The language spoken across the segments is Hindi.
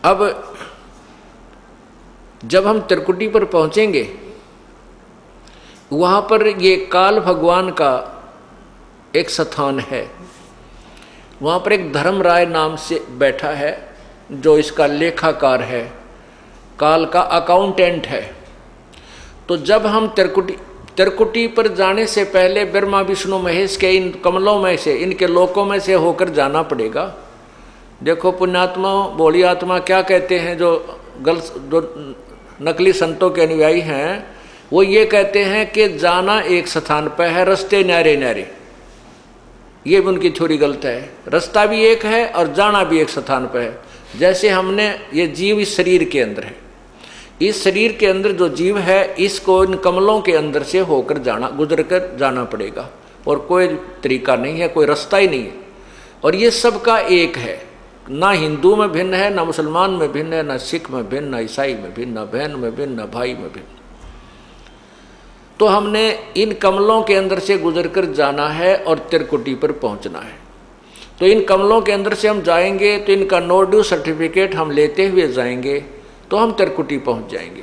अब जब हम त्रिकुटी पर पहुंचेंगे, वहां पर ये काल भगवान का एक स्थान है। वहां पर एक धर्मराय नाम से बैठा है जो इसका लेखाकार है, काल का अकाउंटेंट है। तो जब हम त्रिकुटी पर जाने से पहले ब्रह्मा विष्णु महेश के इन कमलों में से, इनके लोकों में से होकर जाना पड़ेगा। देखो पुण्यात्मा भोली आत्मा क्या कहते हैं, जो नकली संतों के अनुयायी हैं, वो ये कहते हैं कि जाना एक स्थान पर है, रास्ते न्यारे न्यारे। ये भी उनकी थ्योरी गलत है। रास्ता भी एक है और जाना भी एक स्थान पर है। जैसे हमने ये जीव इस शरीर के अंदर है, इस शरीर के अंदर जो जीव है, इसको इन कमलों के अंदर से होकर गुजर कर जाना पड़ेगा, और कोई तरीका नहीं है, कोई रास्ता ही नहीं है। और ये सबका एक है, ना हिंदू में भिन्न है, ना मुसलमान में भिन्न है, ना सिख में भिन्न, ना ईसाई में भिन्न, ना बहन में भिन्न, ना भाई में भिन्न। तो हमने इन कमलों के अंदर से गुजर कर जाना है और त्रिकुटी पर पहुंचना है। तो इन कमलों के अंदर से हम जाएंगे तो इनका नो ड्यू सर्टिफिकेट हम लेते हुए जाएंगे, तो हम त्रिकुटी पहुंच जाएंगे।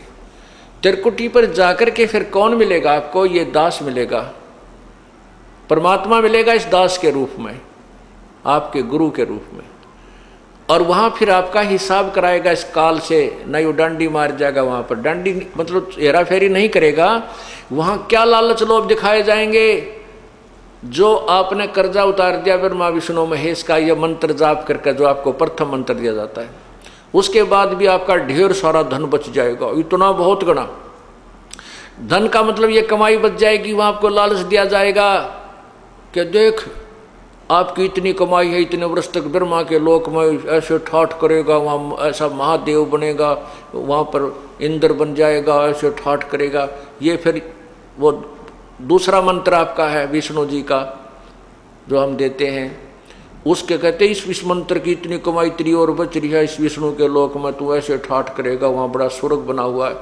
त्रिकुटी पर जाकर के फिर कौन मिलेगा आपको? ये दास मिलेगा, परमात्मा मिलेगा इस दास के रूप में, आपके गुरु के रूप में। और वहाँ फिर आपका हिसाब कराएगा इस काल से। नहीं वो डंडी मार जाएगा, वहाँ पर डंडी मतलब हेरा फेरी नहीं करेगा। वहाँ क्या लालच लोभ दिखाए जाएंगे? जो आपने कर्जा उतार दिया ब्रह्मा विष्णु महेश का, यह मंत्र जाप करके, जो आपको प्रथम मंत्र दिया जाता है, उसके बाद भी आपका ढेर सारा धन बच जाएगा, इतना बहुत गणा धन का मतलब ये कमाई बच जाएगी। वहाँ आपको लालच दिया जाएगा कि देख आपकी इतनी कमाई है, इतने वर्ष तक ब्रह्मा के लोक में ऐसे ठाठ करेगा, वहाँ ऐसा महादेव बनेगा, वहाँ पर इंद्र बन जाएगा, ऐसे ठाठ करेगा। ये फिर वो दूसरा मंत्र आपका है विष्णु जी का जो हम देते हैं, उसके कहते इस मंत्र की इतनी कमाई तेरी और बच रही है, इस विष्णु के लोक में तू ऐसे ठाठ करेगा, वहाँ बड़ा स्वर्ग बना हुआ है।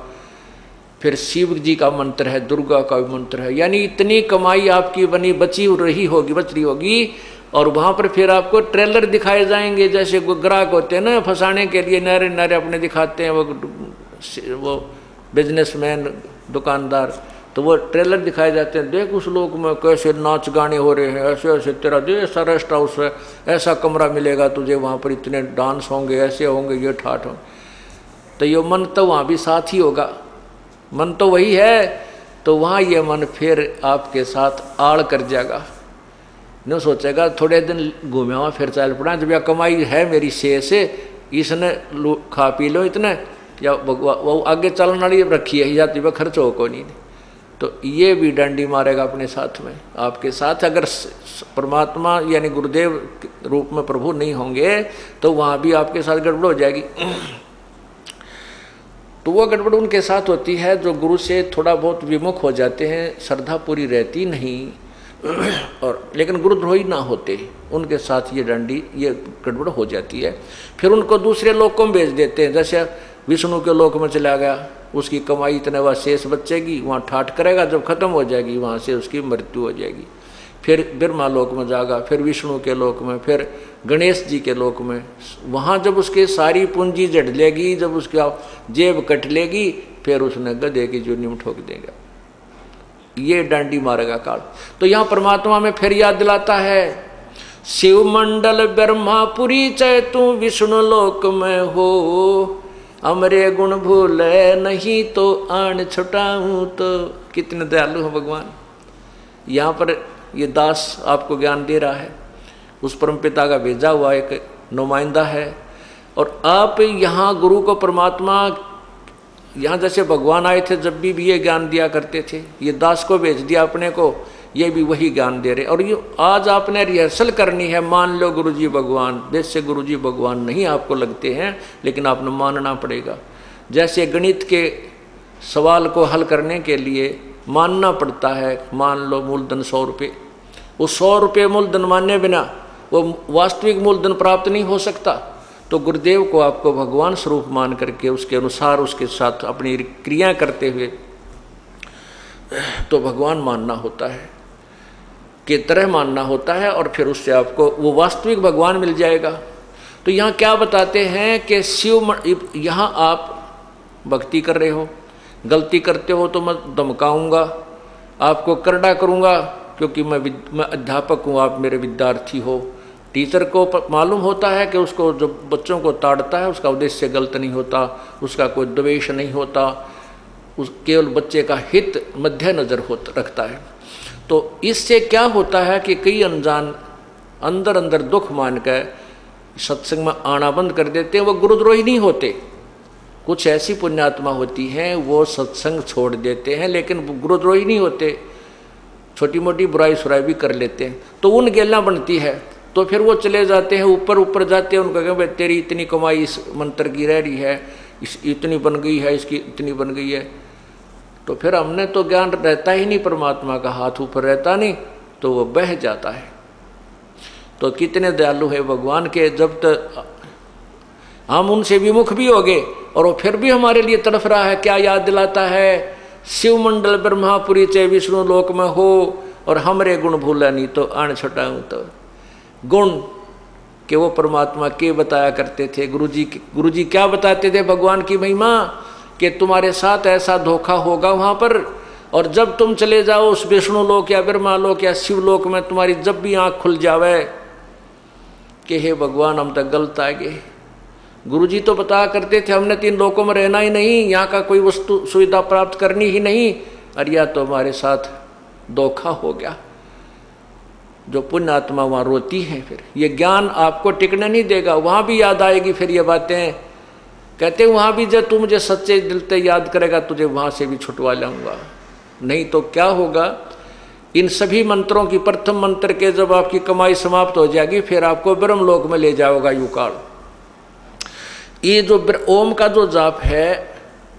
फिर शिव जी का मंत्र है, दुर्गा का भी मंत्र है, यानी इतनी कमाई आपकी बच रही होगी। और वहाँ पर फिर आपको ट्रेलर दिखाए जाएंगे, जैसे ग्राहक होते हैं ना फंसाने के लिए, नारे नारे अपने दिखाते हैं वो बिजनेसमैन दुकानदार, तो वो ट्रेलर दिखाए जाते हैं। देख उस लोक में कैसे नाच गाने हो रहे हैं, ऐसे ऐसे तेरा दे ऐसा रेस्ट हाउस है, ऐसा कमरा मिलेगा तुझे, वहाँ पर इतने डांस होंगे, ऐसे होंगे, ये ठाठ होंगे। तो ये मन तो वहाँ भी साथ ही होगा, मन तो वही है। तो वहाँ ये मन फिर आपके साथ आड़ कर जाएगा, नहीं सोचेगा थोड़े दिन घूमे हुआ फिर चल पड़ा, जब यह कमाई है मेरी शेष है, इसने खा पी लो इतने, या वो आगे चलने वाली रखी है जाती वह खर्च हो को नहीं। तो ये भी डंडी मारेगा अपने साथ में, आपके साथ। अगर परमात्मा यानी गुरुदेव रूप में प्रभु नहीं होंगे तो वहाँ भी आपके साथ गड़बड़ हो जाएगी। तो वो गड़बड़ उनके साथ होती है जो गुरु से थोड़ा बहुत विमुख हो जाते हैं, श्रद्धा पूरी रहती नहीं, और लेकिन गुरुद्रोही ना होते, उनके साथ ये डंडी ये गड़बड़ हो जाती है। फिर उनको दूसरे लोकों में भेज देते हैं, जैसे विष्णु के लोक में चला गया, उसकी कमाई इतने वह शेष बचेगी, वहाँ ठाठ करेगा, जब खत्म हो जाएगी वहाँ से उसकी मृत्यु हो जाएगी। फिर ब्रह्मा लोक में जाएगा, फिर विष्णु के लोक में, फिर गणेश जी के लोक में। वहाँ जब उसकी सारी पूंजी जड़ लेगी, जब उसका जेब कट लेगी, फिर उसने गधे की जूनी में ठोक देगा। ये डांडी मारेगा काल। तो यहाँ परमात्मा में फिर याद दिलाता है, शिव मंडल ब्रह्मापुरी चै तू विष्णु लोक में हो, अमरे गुण भूले नहीं तो आन छुटाऊं। तो कितने दयालु है भगवान। यहाँ पर ये दास आपको ज्ञान दे रहा है, उस परमपिता का भेजा हुआ एक नुमाइंदा है। और आप यहाँ गुरु को परमात्मा, यहाँ जैसे भगवान आए थे जब भी ये ज्ञान दिया करते थे, ये दास को भेज दिया अपने को, ये भी वही ज्ञान दे रहे। और ये आज आपने रिहर्सल करनी है, मान लो गुरुजी भगवान, वैसे गुरुजी भगवान नहीं आपको लगते हैं, लेकिन आपने मानना पड़ेगा। जैसे गणित के सवाल को हल करने के लिए मानना पड़ता है, मान लो मूलधन 100 रुपये, वो 100 रुपये मूलधन माने बिना वो वास्तविक मूलधन प्राप्त नहीं हो सकता। तो गुरुदेव को आपको भगवान स्वरूप मान करके उसके अनुसार उसके साथ अपनी क्रिया करते हुए तो भगवान मानना होता है, के तरह मानना होता है, और फिर उससे आपको वो वास्तविक भगवान मिल जाएगा। तो यहाँ क्या बताते हैं कि यहाँ आप भक्ति कर रहे हो, गलती करते हो तो मैं धमकाऊंगा, आपको करड़ा करूंगा, क्योंकि मैं अध्यापक हूँ, आप मेरे विद्यार्थी हो। टीचर को मालूम होता है कि उसको जो बच्चों को ताड़ता है उसका उद्देश्य गलत नहीं होता, उसका कोई द्वेष नहीं होता, उस केवल बच्चे का हित मध्य नज़र रखता है। तो इससे क्या होता है कि कई अनजान अंदर अंदर दुख मान कर सत्संग में आना बंद कर देते हैं। वो गुरुद्रोही नहीं होते, कुछ ऐसी पुण्यात्मा होती हैं वो सत्संग छोड़ देते हैं, लेकिन गुरुद्रोही नहीं होते, छोटी मोटी बुराई सुराई भी कर लेते हैं। तो उन गेला बनती है, तो फिर वो चले जाते हैं ऊपर ऊपर जाते हैं, उनको कहें भाई तेरी इतनी कमाई इस मंत्र की रह रही है, इस इतनी बन गई है, इसकी इतनी बन गई है। तो फिर हमने तो ज्ञान रहता ही नहीं, परमात्मा का हाथ ऊपर रहता नहीं, तो वो बह जाता है। तो कितने दयालु है भगवान के, जब तक हम उनसे विमुख भी हो गए और वो फिर भी हमारे लिए तड़फ रहा है। क्या याद दिलाता है, शिव मंडल ब्रह्मापुरी चे विष्णु लोक में हो और हमरे गुण भूला नहीं तो आण छटाऊं। तो गुण के वो परमात्मा के बताया करते थे, गुरुजी क्या बताते थे भगवान की महिमा, कि तुम्हारे साथ ऐसा धोखा होगा वहाँ पर, और जब तुम चले जाओ उस विष्णु लोक या ब्रह्मा लोक या शिव लोक में, तुम्हारी जब भी आँख खुल जावे कि हे भगवान हम तक गलत आ गए। गुरुजी तो बताया करते थे हमने 3 लोकों में रहना ही नहीं, यहाँ का कोई वस्तु सुविधा प्राप्त करनी ही नहीं, और यह तो हमारे साथ धोखा हो गया। जो पुण्य आत्मा वहाँ रोती है, फिर ये ज्ञान आपको टिकने नहीं देगा, वहाँ भी याद आएगी फिर ये बातें। कहते वहाँ भी जब तू मुझे सच्चे दिल से याद करेगा तुझे वहाँ से भी छुटवा लाऊंगा। नहीं तो क्या होगा, इन सभी मंत्रों की प्रथम मंत्र के जब आपकी कमाई समाप्त हो जाएगी, फिर आपको ब्रह्मलोक में ले जाओगा युकाल। ये जो ओम का जो जाप है,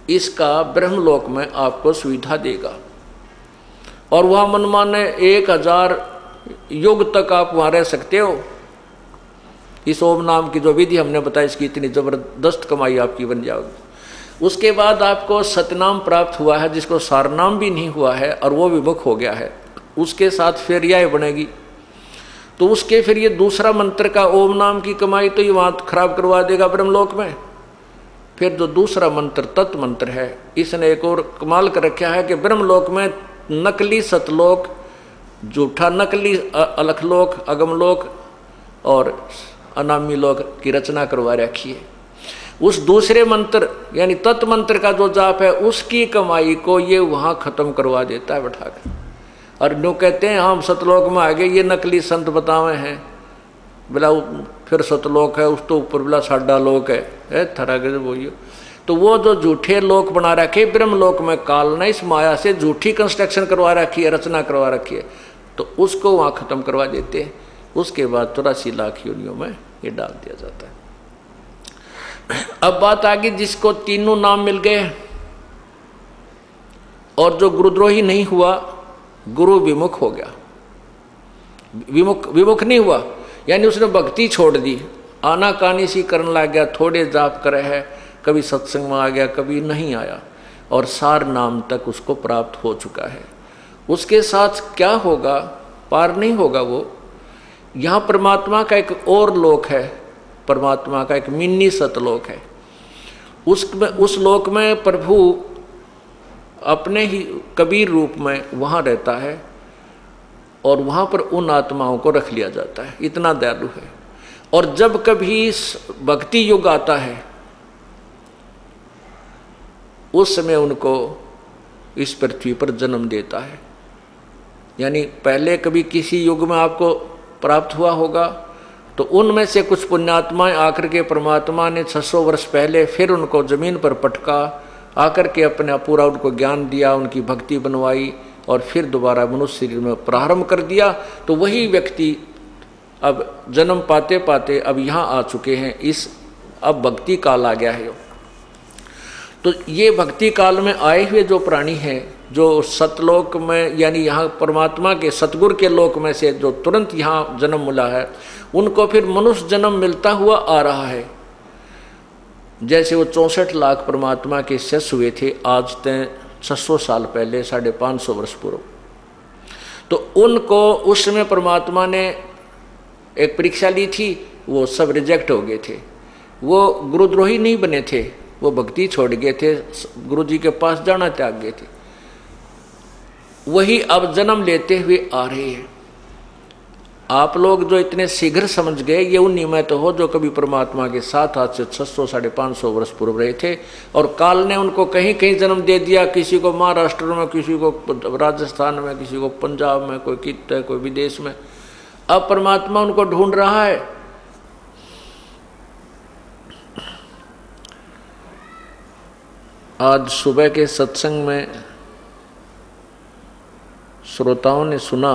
इसका ब्रह्मलोक में आपको सुविधा देगा, और वहाँ मनमाने 1000 युग तक आप वहाँ रह सकते हो। इस ओम नाम की जो विधि हमने बताई, इसकी इतनी जबरदस्त कमाई आपकी बन जाएगी। उसके बाद आपको सतनाम प्राप्त हुआ है, जिसको सारनाम भी नहीं हुआ है और वो विमुख हो गया है, उसके साथ फिर यह बनेगी। तो उसके फिर ये दूसरा मंत्र का ओम नाम की कमाई तो ये वहाँ खराब करवा देगा ब्रह्मलोक में। फिर जो दूसरा मंत्र तत्व मंत्र है, इसने एक और कमाल कर रखा है कि ब्रह्मलोक में नकली सतलोक, झूठा नकली अलखलोक, अगमलोक और अनामी लोक की रचना करवा रखी है। उस दूसरे मंत्र यानी तत्व मंत्र का जो जाप है, उसकी कमाई को ये वहाँ खत्म करवा देता है बैठाकर। और जो कहते हैं हम सतलोक में आ गए, ये नकली संत बतावे हैं, बोला फिर सतलोक है, उस तो ऊपर बोला साडा लोक है थरा के बोलियो। तो वो जो झूठे लोक बना रखे ब्रह्मलोक में, काल ने इस माया से झूठी कंस्ट्रक्शन करवा रखी है, रचना करवा रखी है, तो उसको वहाँ ख़त्म करवा देते हैं। उसके बाद 84 लाख योनियों में ये डाल दिया जाता है। अब बात आ गई जिसको तीनों नाम मिल गए और जो गुरुद्रोही नहीं हुआ, गुरु विमुख हो गया। विमुख नहीं हुआ यानी उसने भक्ति छोड़ दी, आनाकानी सी करने लग गया, थोड़े जाप करे है, कभी सत्संग में आ गया कभी नहीं आया, और सार नाम तक उसको प्राप्त हो चुका है। उसके साथ क्या होगा, पार नहीं होगा वो। यहाँ परमात्मा का एक और लोक है, परमात्मा का एक मिनी सतलोक है। उस लोक में प्रभु अपने ही कबीर रूप में वहाँ रहता है और वहाँ पर उन आत्माओं को रख लिया जाता है, इतना दयालु है। और जब कभी भक्ति युग आता है उस समय उनको इस पृथ्वी पर जन्म देता है। यानी पहले कभी किसी युग में आपको प्राप्त हुआ होगा, तो उनमें से कुछ पुण्यात्माएं आकर के परमात्मा ने 600 वर्ष पहले फिर उनको जमीन पर पटका, आकर के अपना पूरा उनको ज्ञान दिया, उनकी भक्ति बनवाई और फिर दोबारा मनुष्य शरीर में प्रारंभ कर दिया। तो वही व्यक्ति अब जन्म पाते पाते अब यहाँ आ चुके हैं, इस अब भक्ति काल आ गया है। तो ये भक्ति काल में आए हुए जो प्राणी हैं, जो सतलोक में यानी यहाँ परमात्मा के सतगुरु के लोक में से जो तुरंत यहाँ जन्म मिला है, उनको फिर मनुष्य जन्म मिलता हुआ आ रहा है। जैसे वो 64 लाख परमात्मा के शिष्य हुए थे आज तक 600 साल पहले, 550 वर्ष पूर्व। तो उनको उस समय परमात्मा ने एक परीक्षा ली थी, वो सब रिजेक्ट हो गए थे। वो गुरुद्रोही नहीं बने थे, वो भक्ति छोड़ गए थे, गुरु जी के पास जाना त्याग गए थे। वही अब जन्म लेते हुए आ रहे हैं। आप लोग जो इतने शीघ्र समझ गए, ये उन्हीं में तो हो जो कभी परमात्मा के साथ आज से 600 550 वर्ष पूर्व रहे थे, और काल ने उनको कहीं कहीं जन्म दे दिया, किसी को महाराष्ट्र में, किसी को राजस्थान में, किसी को पंजाब में, कोई कित कोई विदेश में। अब परमात्मा उनको ढूंढ रहा है। आज सुबह के सत्संग में श्रोताओं ने सुना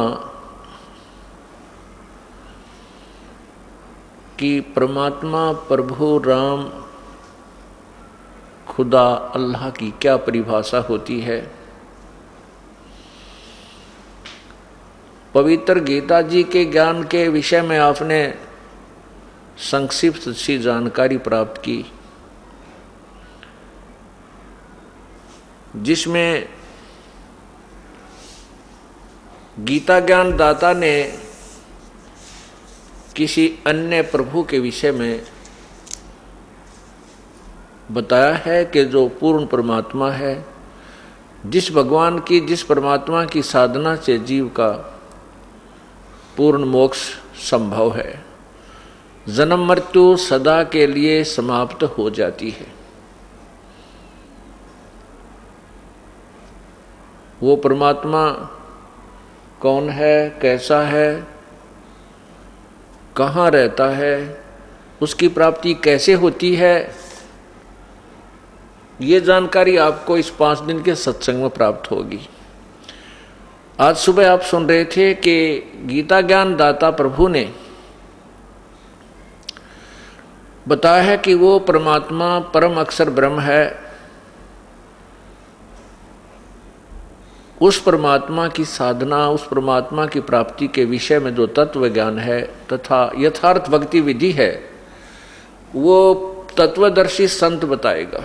कि परमात्मा, प्रभु, राम, खुदा, अल्लाह की क्या परिभाषा होती है। पवित्र गीता जी के ज्ञान के विषय में आपने संक्षिप्त सी जानकारी प्राप्त की, जिसमें गीता ज्ञान दाता ने किसी अन्य प्रभु के विषय में बताया है कि जो पूर्ण परमात्मा है, जिस भगवान की, जिस परमात्मा की साधना से जीव का पूर्ण मोक्ष संभव है, जन्म मृत्यु सदा के लिए समाप्त हो जाती है। वो परमात्मा कौन है, कैसा है, कहाँ रहता है, उसकी प्राप्ति कैसे होती है, ये जानकारी आपको इस 5 दिन के सत्संग में प्राप्त होगी। आज सुबह आप सुन रहे थे कि गीता ज्ञान दाता प्रभु ने बताया है कि वो परमात्मा परम अक्षर ब्रह्म है। उस परमात्मा की साधना, उस परमात्मा की प्राप्ति के विषय में जो तत्व ज्ञान है तथा यथार्थ भक्ति विधि है, वो तत्वदर्शी संत बताएगा।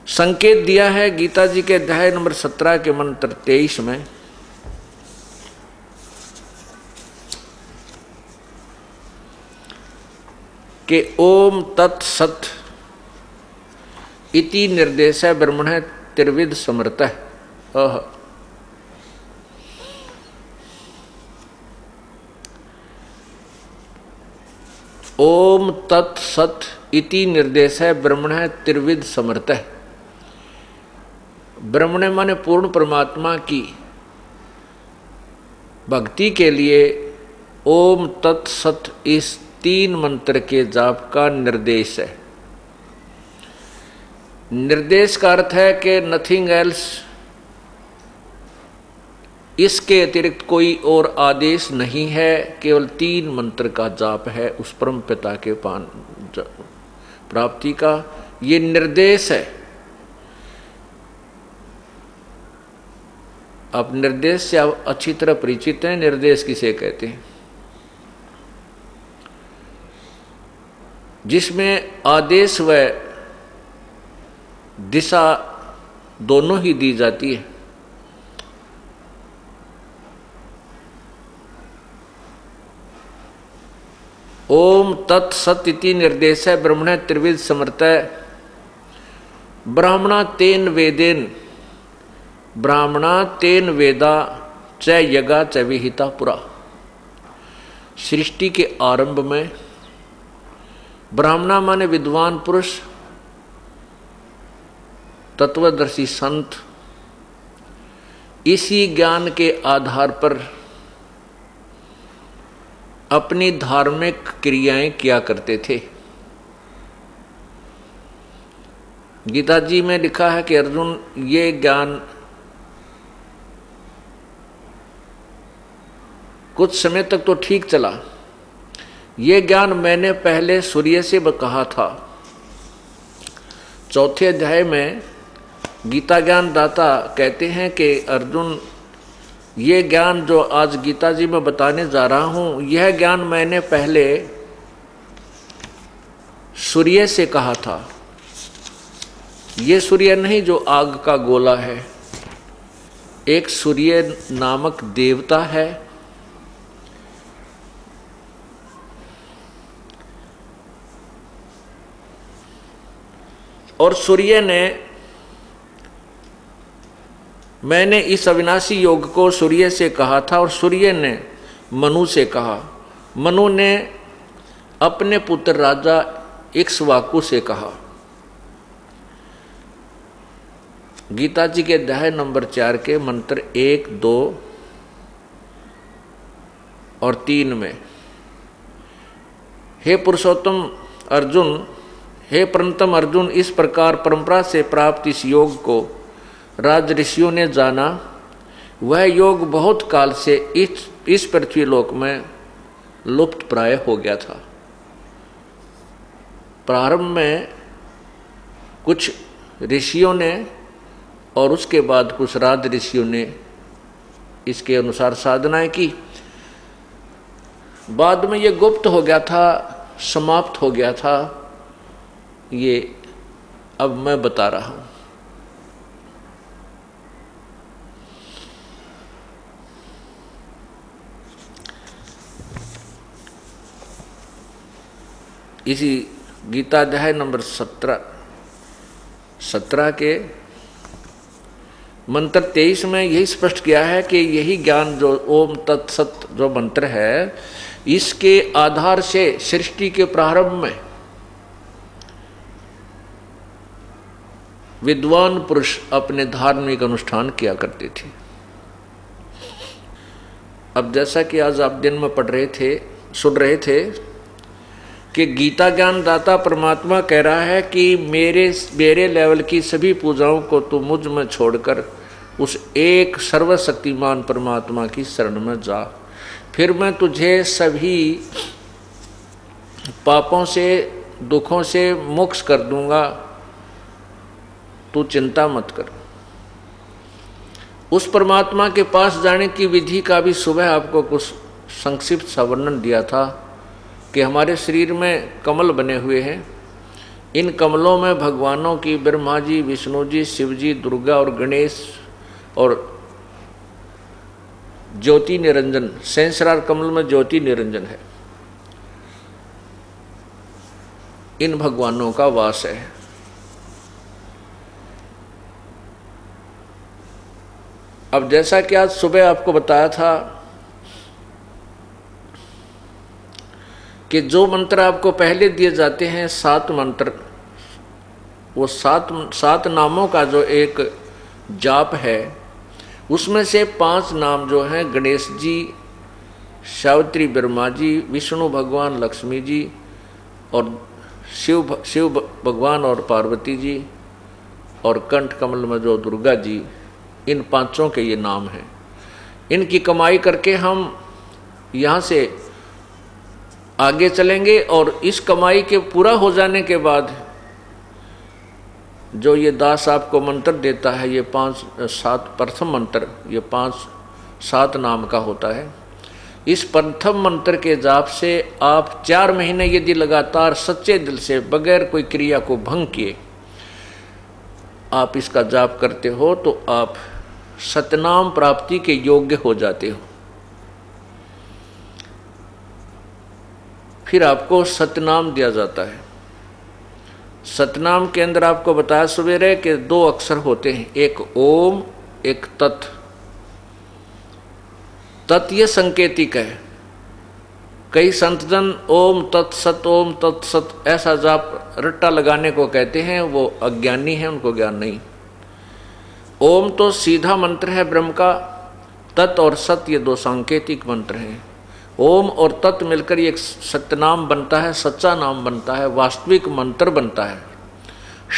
संकेत दिया है गीता जी के अध्याय नंबर 17 के मंत्र 23 में, कि ओम तत्सत इति निर्देश ब्रह्मण त्रिविध समर्थ। ओम तत्सत इति निर्देश ब्रह्मण त्रिविध समर्थ। ब्रह्मण माने पूर्ण परमात्मा की भक्ति के लिए ओम तत्सत इस 3 मंत्र के जाप का निर्देश है। निर्देश का अर्थ है कि नथिंग एल्स, इसके अतिरिक्त कोई और आदेश नहीं है, केवल 3 मंत्र का जाप है उस परम पिता के प्राप्ति का, ये निर्देश है। आप निर्देश से आप अच्छी तरह परिचित हैं। निर्देश किसे कहते हैं? जिसमें आदेश व दिशा दोनों ही दी जाती है। ओम तत्सत इति निर्देश ब्रह्मण त्रिविध समर्थ। ब्राह्मणा तेन वेदेन, ब्राह्मणा तेन वेदा च यगा च विहिता पुरा। सृष्टि के आरंभ में ब्राह्मणा माने विद्वान पुरुष, तत्वदर्शी संत, इसी ज्ञान के आधार पर अपनी धार्मिक क्रियाएं किया करते थे। गीता जी में लिखा है कि अर्जुन, ये ज्ञान कुछ समय तक तो ठीक चला, ये ज्ञान मैंने पहले सूर्य से कहा था। 4थे अध्याय में गीता ज्ञान दाता कहते हैं कि अर्जुन, ये ज्ञान जो आज गीता जी में बताने जा रहा हूं, यह ज्ञान मैंने पहले सूर्य से कहा था। ये सूर्य नहीं जो आग का गोला है, एक सूर्य नामक देवता है और सूर्य ने, मैंने इस अविनाशी योग को सूर्य से कहा था और सूर्य ने मनु से कहा। मनु ने अपने पुत्र राजा इक्ष्वाकु से कहा। गीता जी के अध्याय नंबर 4 के मंत्र 1, 2 और 3 में, हे पुरुषोत्तम अर्जुन, हे प्रणतम अर्जुन, इस प्रकार परंपरा से प्राप्त इस योग को राज ऋषियों ने जाना। वह योग बहुत काल से इस पृथ्वी लोक में लुप्त प्राय हो गया था। प्रारंभ में कुछ ऋषियों ने और उसके बाद कुछ राज ऋषियों ने इसके अनुसार साधनाएं की। बाद में ये गुप्त हो गया था, समाप्त हो गया था। ये अब मैं बता रहा हूं। इसी गीता अध्याय नंबर 17 के मंत्र 23 में यही स्पष्ट किया है कि यही ज्ञान जो ओम तत्सत जो मंत्र है, इसके आधार से सृष्टि के प्रारंभ में विद्वान पुरुष अपने धार्मिक अनुष्ठान किया करते थे। अब जैसा कि आज आप दिन में पढ़ रहे थे, सुन रहे थे कि गीता ज्ञान दाता परमात्मा कह रहा है कि मेरे लेवल की सभी पूजाओं को तू मुझ में छोड़कर उस एक सर्वशक्तिमान परमात्मा की शरण में जा, फिर मैं तुझे सभी पापों से, दुखों से मुक्त कर दूंगा, तू चिंता मत कर। उस परमात्मा के पास जाने की विधि का भी सुबह आपको कुछ संक्षिप्त सा वर्णन दिया था कि हमारे शरीर में कमल बने हुए हैं। इन कमलों में भगवानों की ब्रह्मा जी, विष्णु जी, शिव जी, दुर्गा और गणेश और ज्योति निरंजन, सहस्रार कमल में ज्योति निरंजन है, इन भगवानों का वास है। अब जैसा कि आज सुबह आपको बताया था कि जो मंत्र आपको पहले दिए जाते हैं 7 मंत्र, वो 7 नामों का जो एक जाप है, उसमें से 5 नाम जो हैं गणेश जी, सावित्री ब्रह्मा जी, विष्णु भगवान लक्ष्मी जी और शिव भगवान और पार्वती जी, और कंठ कमल में जो दुर्गा जी, इन 5 के ये नाम हैं। इनकी कमाई करके हम यहाँ से आगे चलेंगे और इस कमाई के पूरा हो जाने के बाद जो ये दास आपको मंत्र देता है, ये 5-7 प्रथम मंत्र, ये 5-7 नाम का होता है। इस प्रथम मंत्र के जाप से आप 4 महीने यदि लगातार सच्चे दिल से बगैर कोई क्रिया को भंग किए आप इसका जाप करते हो तो आप सतनाम प्राप्ति के योग्य हो जाते हो। फिर आपको सतनाम दिया जाता है। सतनाम के अंदर आपको बताया सवेरे के 2 अक्षर होते हैं, एक ओम, एक तत्। तत् ये संकेतिक है। कई संतजन ओम तत्सत ऐसा जाप रट्टा लगाने को कहते हैं, वो अज्ञानी है, उनको ज्ञान नहीं। ओम तो सीधा मंत्र है ब्रह्म का, तत् और सत ये 2 सांकेतिक मंत्र हैं। ओम और तत् मिलकर एक सत्यनाम बनता है, सच्चा नाम बनता है, वास्तविक मंत्र बनता है।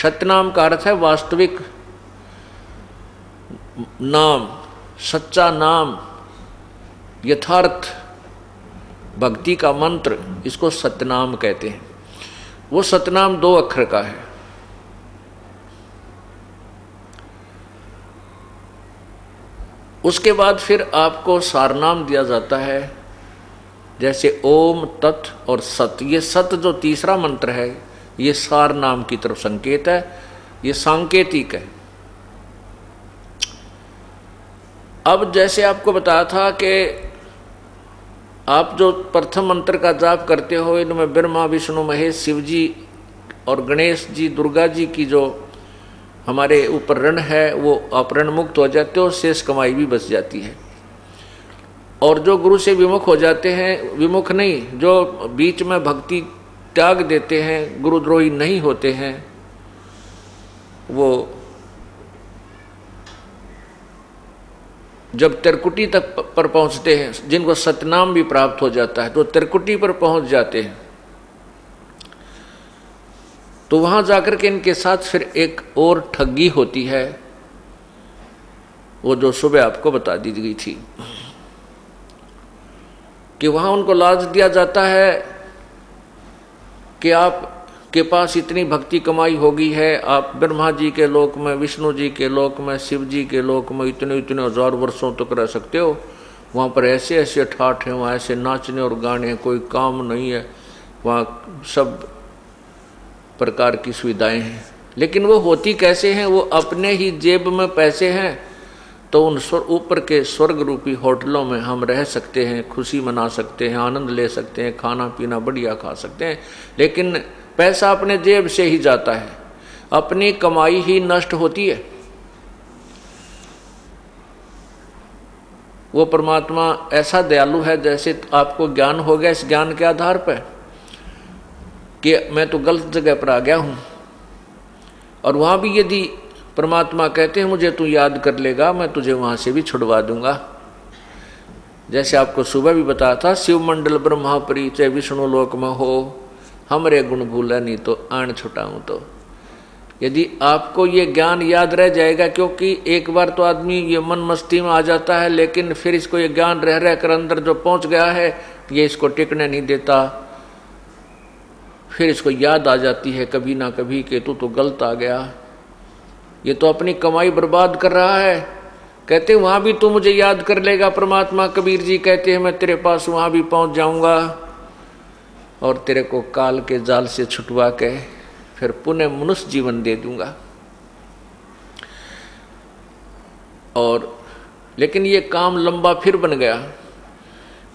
सत्यनाम का अर्थ है वास्तविक नाम, सच्चा नाम, यथार्थ भक्ति का मंत्र, इसको सत्यनाम कहते हैं। वो सत्यनाम 2 अक्षर का है। उसके बाद फिर आपको सारनाम दिया जाता है, जैसे ओम तत् और सत। ये सत जो तीसरा मंत्र है, ये सार नाम की तरफ संकेत है, ये सांकेतिक है। अब जैसे आपको बताया था कि आप जो प्रथम मंत्र का जाप करते हो, इनमें ब्रह्मा विष्णु महेश शिव जी और गणेश जी दुर्गा जी की जो हमारे ऊपर ऋण है वो आप ऋण मुक्त हो जाते हो, शेष कमाई भी बच जाती है। और जो गुरु से विमुख हो जाते हैं, विमुख नहीं, जो बीच में भक्ति त्याग देते हैं, गुरुद्रोही नहीं होते हैं, वो जब त्रिकुटी तक पर पहुंचते हैं, जिनको सतनाम भी प्राप्त हो जाता है, तो त्रिकुटी पर पहुंच जाते हैं, तो वहां जाकर के इनके साथ फिर एक और ठगी होती है, वो जो सुबह आपको बता दी गई थी कि वहां उनको लाज दिया जाता है कि आप के पास इतनी भक्ति कमाई होगी है, आप ब्रह्मा जी के लोक में, विष्णु जी के लोक में, शिव जी के लोक में इतने इतने हजार वर्षों तक रह सकते हो। वहाँ पर ऐसे ऐसे ठाठ हैं, वहाँ ऐसे नाचने और गाने हैं, कोई काम नहीं है, वहाँ सब प्रकार की सुविधाएं हैं। लेकिन वो होती कैसे हैं? वो अपने ही जेब में पैसे हैं तो उन ऊपर के स्वर्ग रूपी होटलों में हम रह सकते हैं, खुशी मना सकते हैं, आनंद ले सकते हैं, खाना पीना बढ़िया खा सकते हैं, लेकिन पैसा अपने जेब से ही जाता है, अपनी कमाई ही नष्ट होती है। वो परमात्मा ऐसा दयालु है, जैसे आपको ज्ञान हो गया, इस ज्ञान के आधार पर कि मैं तो गलत जगह पर आ गया हूं, और वहां भी यदि परमात्मा कहते हैं मुझे तू याद कर लेगा, मैं तुझे वहां से भी छुड़वा दूंगा। जैसे आपको सुबह भी बताया था, शिव मंडल ब्रह्मापरी चाहे विष्णु लोक में हो, हमरे गुण भूला नहीं तो आन छुटाऊं। तो यदि आपको ये ज्ञान याद रह जाएगा, क्योंकि एक बार तो आदमी ये मन मस्ती में आ जाता है, लेकिन फिर इसको ये ज्ञान रह रह कर अंदर जो पहुंच गया है, ये इसको टिकने नहीं देता, फिर इसको याद आ जाती है कभी ना कभी कि तू तो गलत आ गया, ये तो अपनी कमाई बर्बाद कर रहा है। कहते वहां भी तू मुझे याद कर लेगा, परमात्मा कबीर जी कहते हैं मैं तेरे पास वहां भी पहुंच जाऊंगा और तेरे को काल के जाल से छुटवा के फिर पुनः मनुष्य जीवन दे दूंगा। और लेकिन ये काम लंबा फिर बन गया,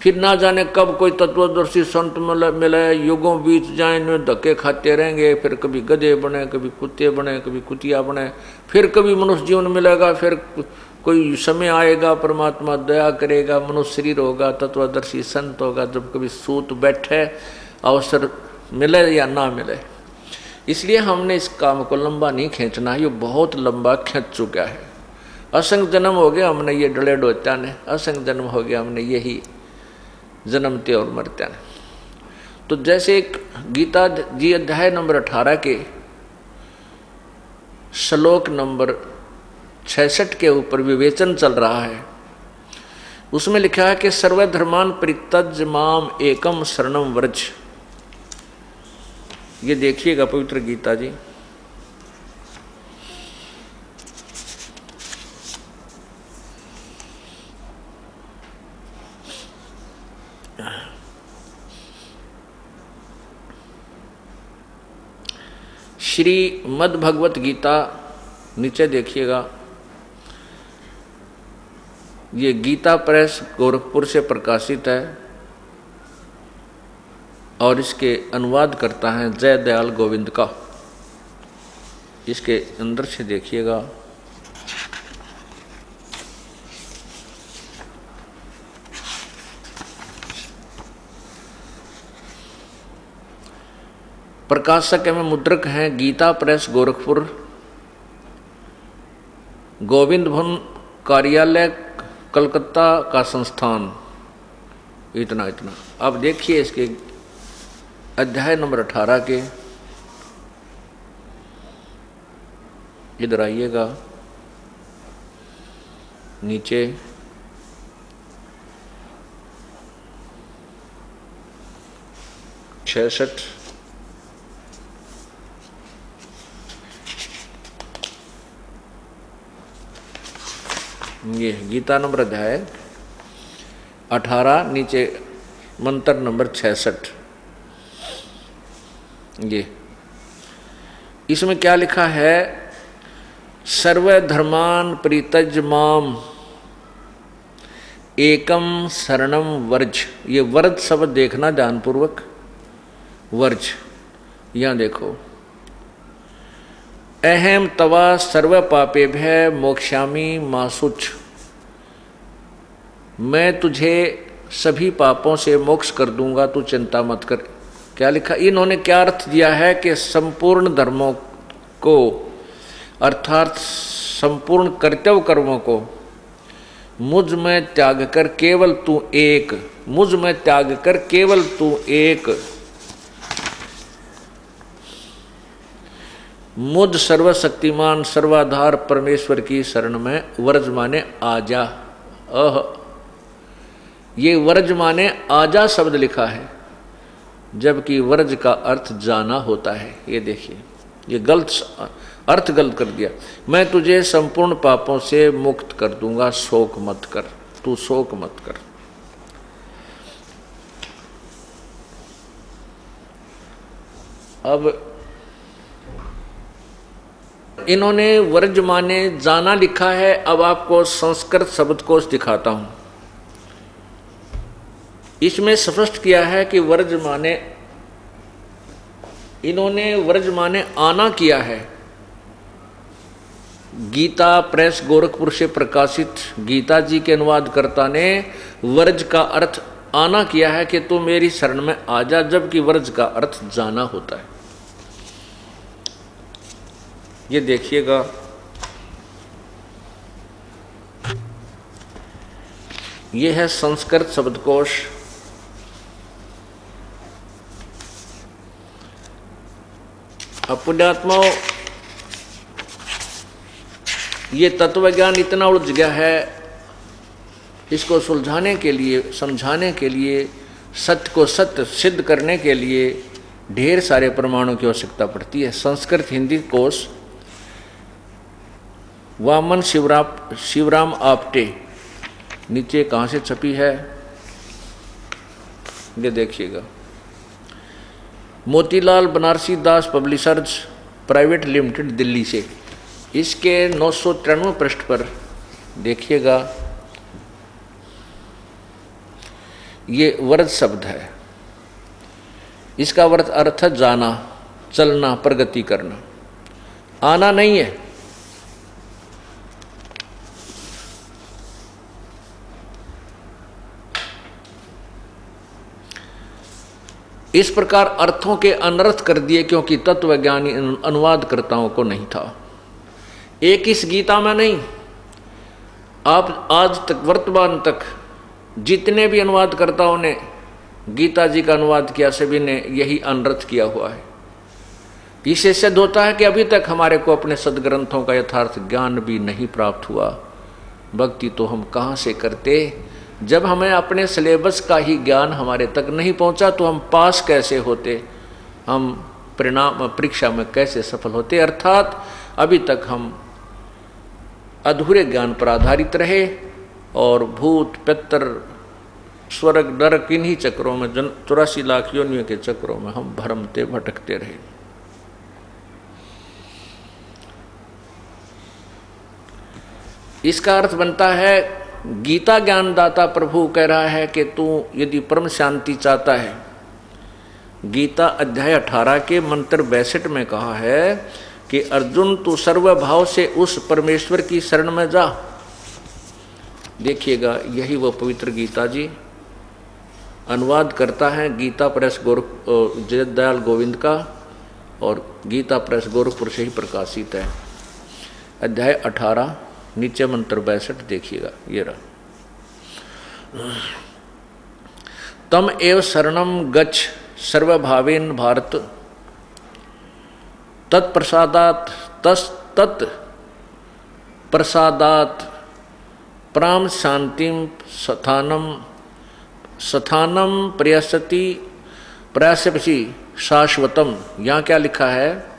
फिर ना जाने कब कोई तत्वदर्शी संत मिले, युगों बीत जाए, इनमें धक्के खाते रहेंगे, फिर कभी गधे बने, कभी कुत्ते बने, कभी कुतिया बने, फिर कभी मनुष्य जीवन मिलेगा, फिर कोई समय आएगा परमात्मा दया करेगा, मनुष्य शरीर होगा, तत्वदर्शी संत होगा, जब कभी सूत बैठे, अवसर मिले या ना मिले। इसलिए हमने इस काम को लंबा नहीं खींचना, ये बहुत लंबा खींच चुका है। असंग जन्म हो गया हमने ये डले डोत्या ने, असंग जन्म हो गया हमने यही जन्मते और मरते हैं। तो जैसे एक गीता जी अध्याय नंबर 18 के श्लोक नंबर 66 के ऊपर विवेचन चल रहा है, उसमें लिखा है कि सर्वधर्मान परित्यज्य माम एकम शरणम व्रज। ये देखिएगा पवित्र गीता जी, श्री मद् भगवत गीता, नीचे देखिएगा, ये गीता प्रेस गोरखपुर से प्रकाशित है और इसके अनुवाद करता है जय दयाल गोविंद का। इसके अंदर से देखिएगा, प्रकाशक एवं मुद्रक हैं गीता प्रेस गोरखपुर, गोविंद भवन कार्यालय कलकत्ता का संस्थान। इतना इतना अब देखिए इसके अध्याय नंबर 18 के, इधर आइएगा नीचे, छियासठ, ये गीता नंबर अध्याय 18, नीचे मंत्र नंबर 66। ये इसमें क्या लिखा है? सर्वधर्मान परित्यज्य माम एकम शरणम वर्ज। ये वर्ज शब्द देखना ध्यानपूर्वक, वर्ज, यहाँ देखो अहम तवा सर्व पापेभ्य मोक्षामि मासुच, मैं तुझे सभी पापों से मोक्ष कर दूंगा, तू चिंता मत कर। क्या लिखा? इन्होंने क्या अर्थ दिया है कि संपूर्ण धर्मों को अर्थात संपूर्ण कर्तव्य कर्मों को मुझ में त्याग कर केवल तू एक, मुझ में त्याग कर केवल तू एक, मुझ सर्वशक्तिमान सर्वाधार परमेश्वर की शरण में वर्ज माने आजा। ये वर्ज माने आजा शब्द लिखा है, जबकि वर्ज का अर्थ जाना होता है। ये देखिए, ये अर्थ गलत कर दिया। मैं तुझे संपूर्ण पापों से मुक्त कर दूंगा, शोक मत कर, तू शोक मत कर। अब इन्होंने वर्ज माने जाना लिखा है। अब आपको संस्कृत शब्दकोश दिखाता हूं। इसमें स्पष्ट किया है कि वर्ज माने, इन्होंने वर्ज माने आना किया है। गीता प्रेस गोरखपुर से प्रकाशित गीता जी के अनुवादकर्ता ने वर्ज का अर्थ आना किया है कि तू मेरी शरण में आ जा, जबकि वर्ज का अर्थ जाना होता है। ये देखिएगा, ये है संस्कृत शब्दकोश। पुण्यात्माओं, ये तत्वज्ञान इतना उलझ गया है, इसको सुलझाने के लिए, समझाने के लिए, सत्य को सत्य सिद्ध करने के लिए ढेर सारे प्रमाणों की आवश्यकता पड़ती है। संस्कृत हिंदी कोश वामन शिवराम आपटे, नीचे कहाँ से छपी है ये देखिएगा। मोतीलाल बनारसी दास पब्लिशर्स प्राइवेट लिमिटेड दिल्ली से। इसके 993 पृष्ठ पर देखिएगा, ये वर्ज शब्द है। इसका अर्थ है जाना, चलना, प्रगति करना, आना नहीं है। इस प्रकार अर्थों के अनर्थ कर दिए, क्योंकि तत्वज्ञानी अनुवादकर्ताओं को नहीं था। एक इस गीता में नहीं, आप आज तक वर्तमान तक जितने भी अनुवादकर्ताओं ने गीता जी का अनुवाद किया, सभी ने यही अनर्थ किया हुआ है। इससे सिद्ध होता है कि अभी तक हमारे को अपने सदग्रंथों का यथार्थ ज्ञान भी नहीं प्राप्त हुआ। भक्ति तो हम कहाँ से करते, जब हमें अपने सिलेबस का ही ज्ञान हमारे तक नहीं पहुंचा तो हम पास कैसे होते, हम परिणाम परीक्षा में कैसे सफल होते। अर्थात अभी तक हम अधूरे ज्ञान पर आधारित रहे और भूत पितर स्वर्ग नरक इन्हीं चक्रों में, 84 लाख योनियों के चक्रों में हम भरमते भटकते रहे। इसका अर्थ बनता है, गीता ज्ञानदाता प्रभु कह रहा है कि तू यदि परम शांति चाहता है, गीता अध्याय 18 के मंत्र 62 में कहा है कि अर्जुन तू सर्वभाव से उस परमेश्वर की शरण में जा। देखिएगा, यही वो पवित्र गीता जी अनुवाद करता है। गीता प्रेस जयदयाल गोविंद का, और गीता प्रेस गोरखपुर से ही प्रकाशित है। अध्याय 18 नीचे मंत्र 62 देखिएगा, ये रहा। तम एव शरणम गच्छ सर्वभावेन भारत, तत्प्रसादात प्रसादात प्राम शांतिम स्थानम प्रयास्यपि शाश्वतम। यहाँ क्या लिखा है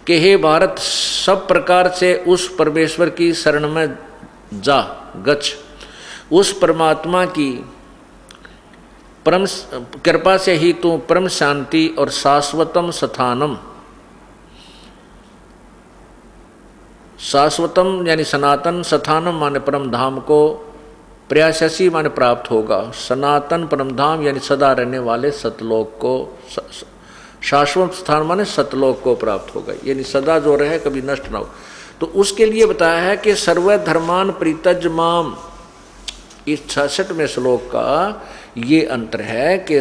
कि हे भारत, सब प्रकार से उस परमेश्वर की शरण में जा, गच्छ। उस परमात्मा की परम कृपा से ही तू परम शांति और शाश्वतम स्थानम, शाश्वतम यानी सनातन, स्थानम माने परम धाम को, प्रयाससी माने प्राप्त होगा। सनातन परम धाम यानी सदा रहने वाले सतलोक को, शाश्वत स्थान माने सतलोक को प्राप्त होगा, यानी सदा जो रहे, कभी नष्ट ना हो। तो उसके लिए बताया है कि सर्वधर्मान प्रीतज माम, इस 66वें श्लोक का ये अंतर है कि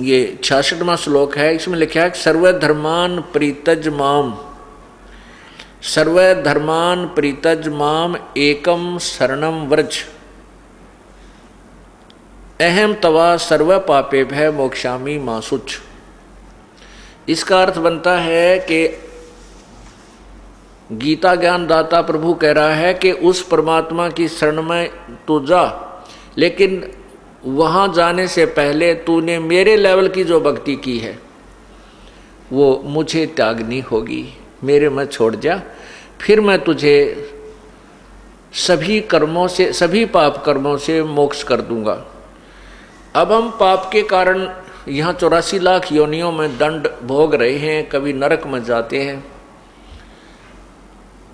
ये 66वां श्लोक है, इसमें लिखा है सर्वधर्मान प्रीतज माम, सर्वधर्मान प्रीतज माम एकम शरणम व्रज अहम तवा सर्व पापे भय मोक्षामि मा शुच। इसका अर्थ बनता है कि गीता ज्ञान दाता प्रभु कह रहा है कि उस परमात्मा की शरण में तू जा, लेकिन वहाँ जाने से पहले तूने मेरे लेवल की जो भक्ति की है वो मुझे त्यागनी होगी, मेरे में छोड़ जा, फिर मैं तुझे सभी कर्मों से, सभी पाप कर्मों से मोक्ष कर दूंगा। अब हम पाप के कारण यहाँ 84 लाख योनियों में दंड भोग रहे हैं, कभी नरक में जाते हैं,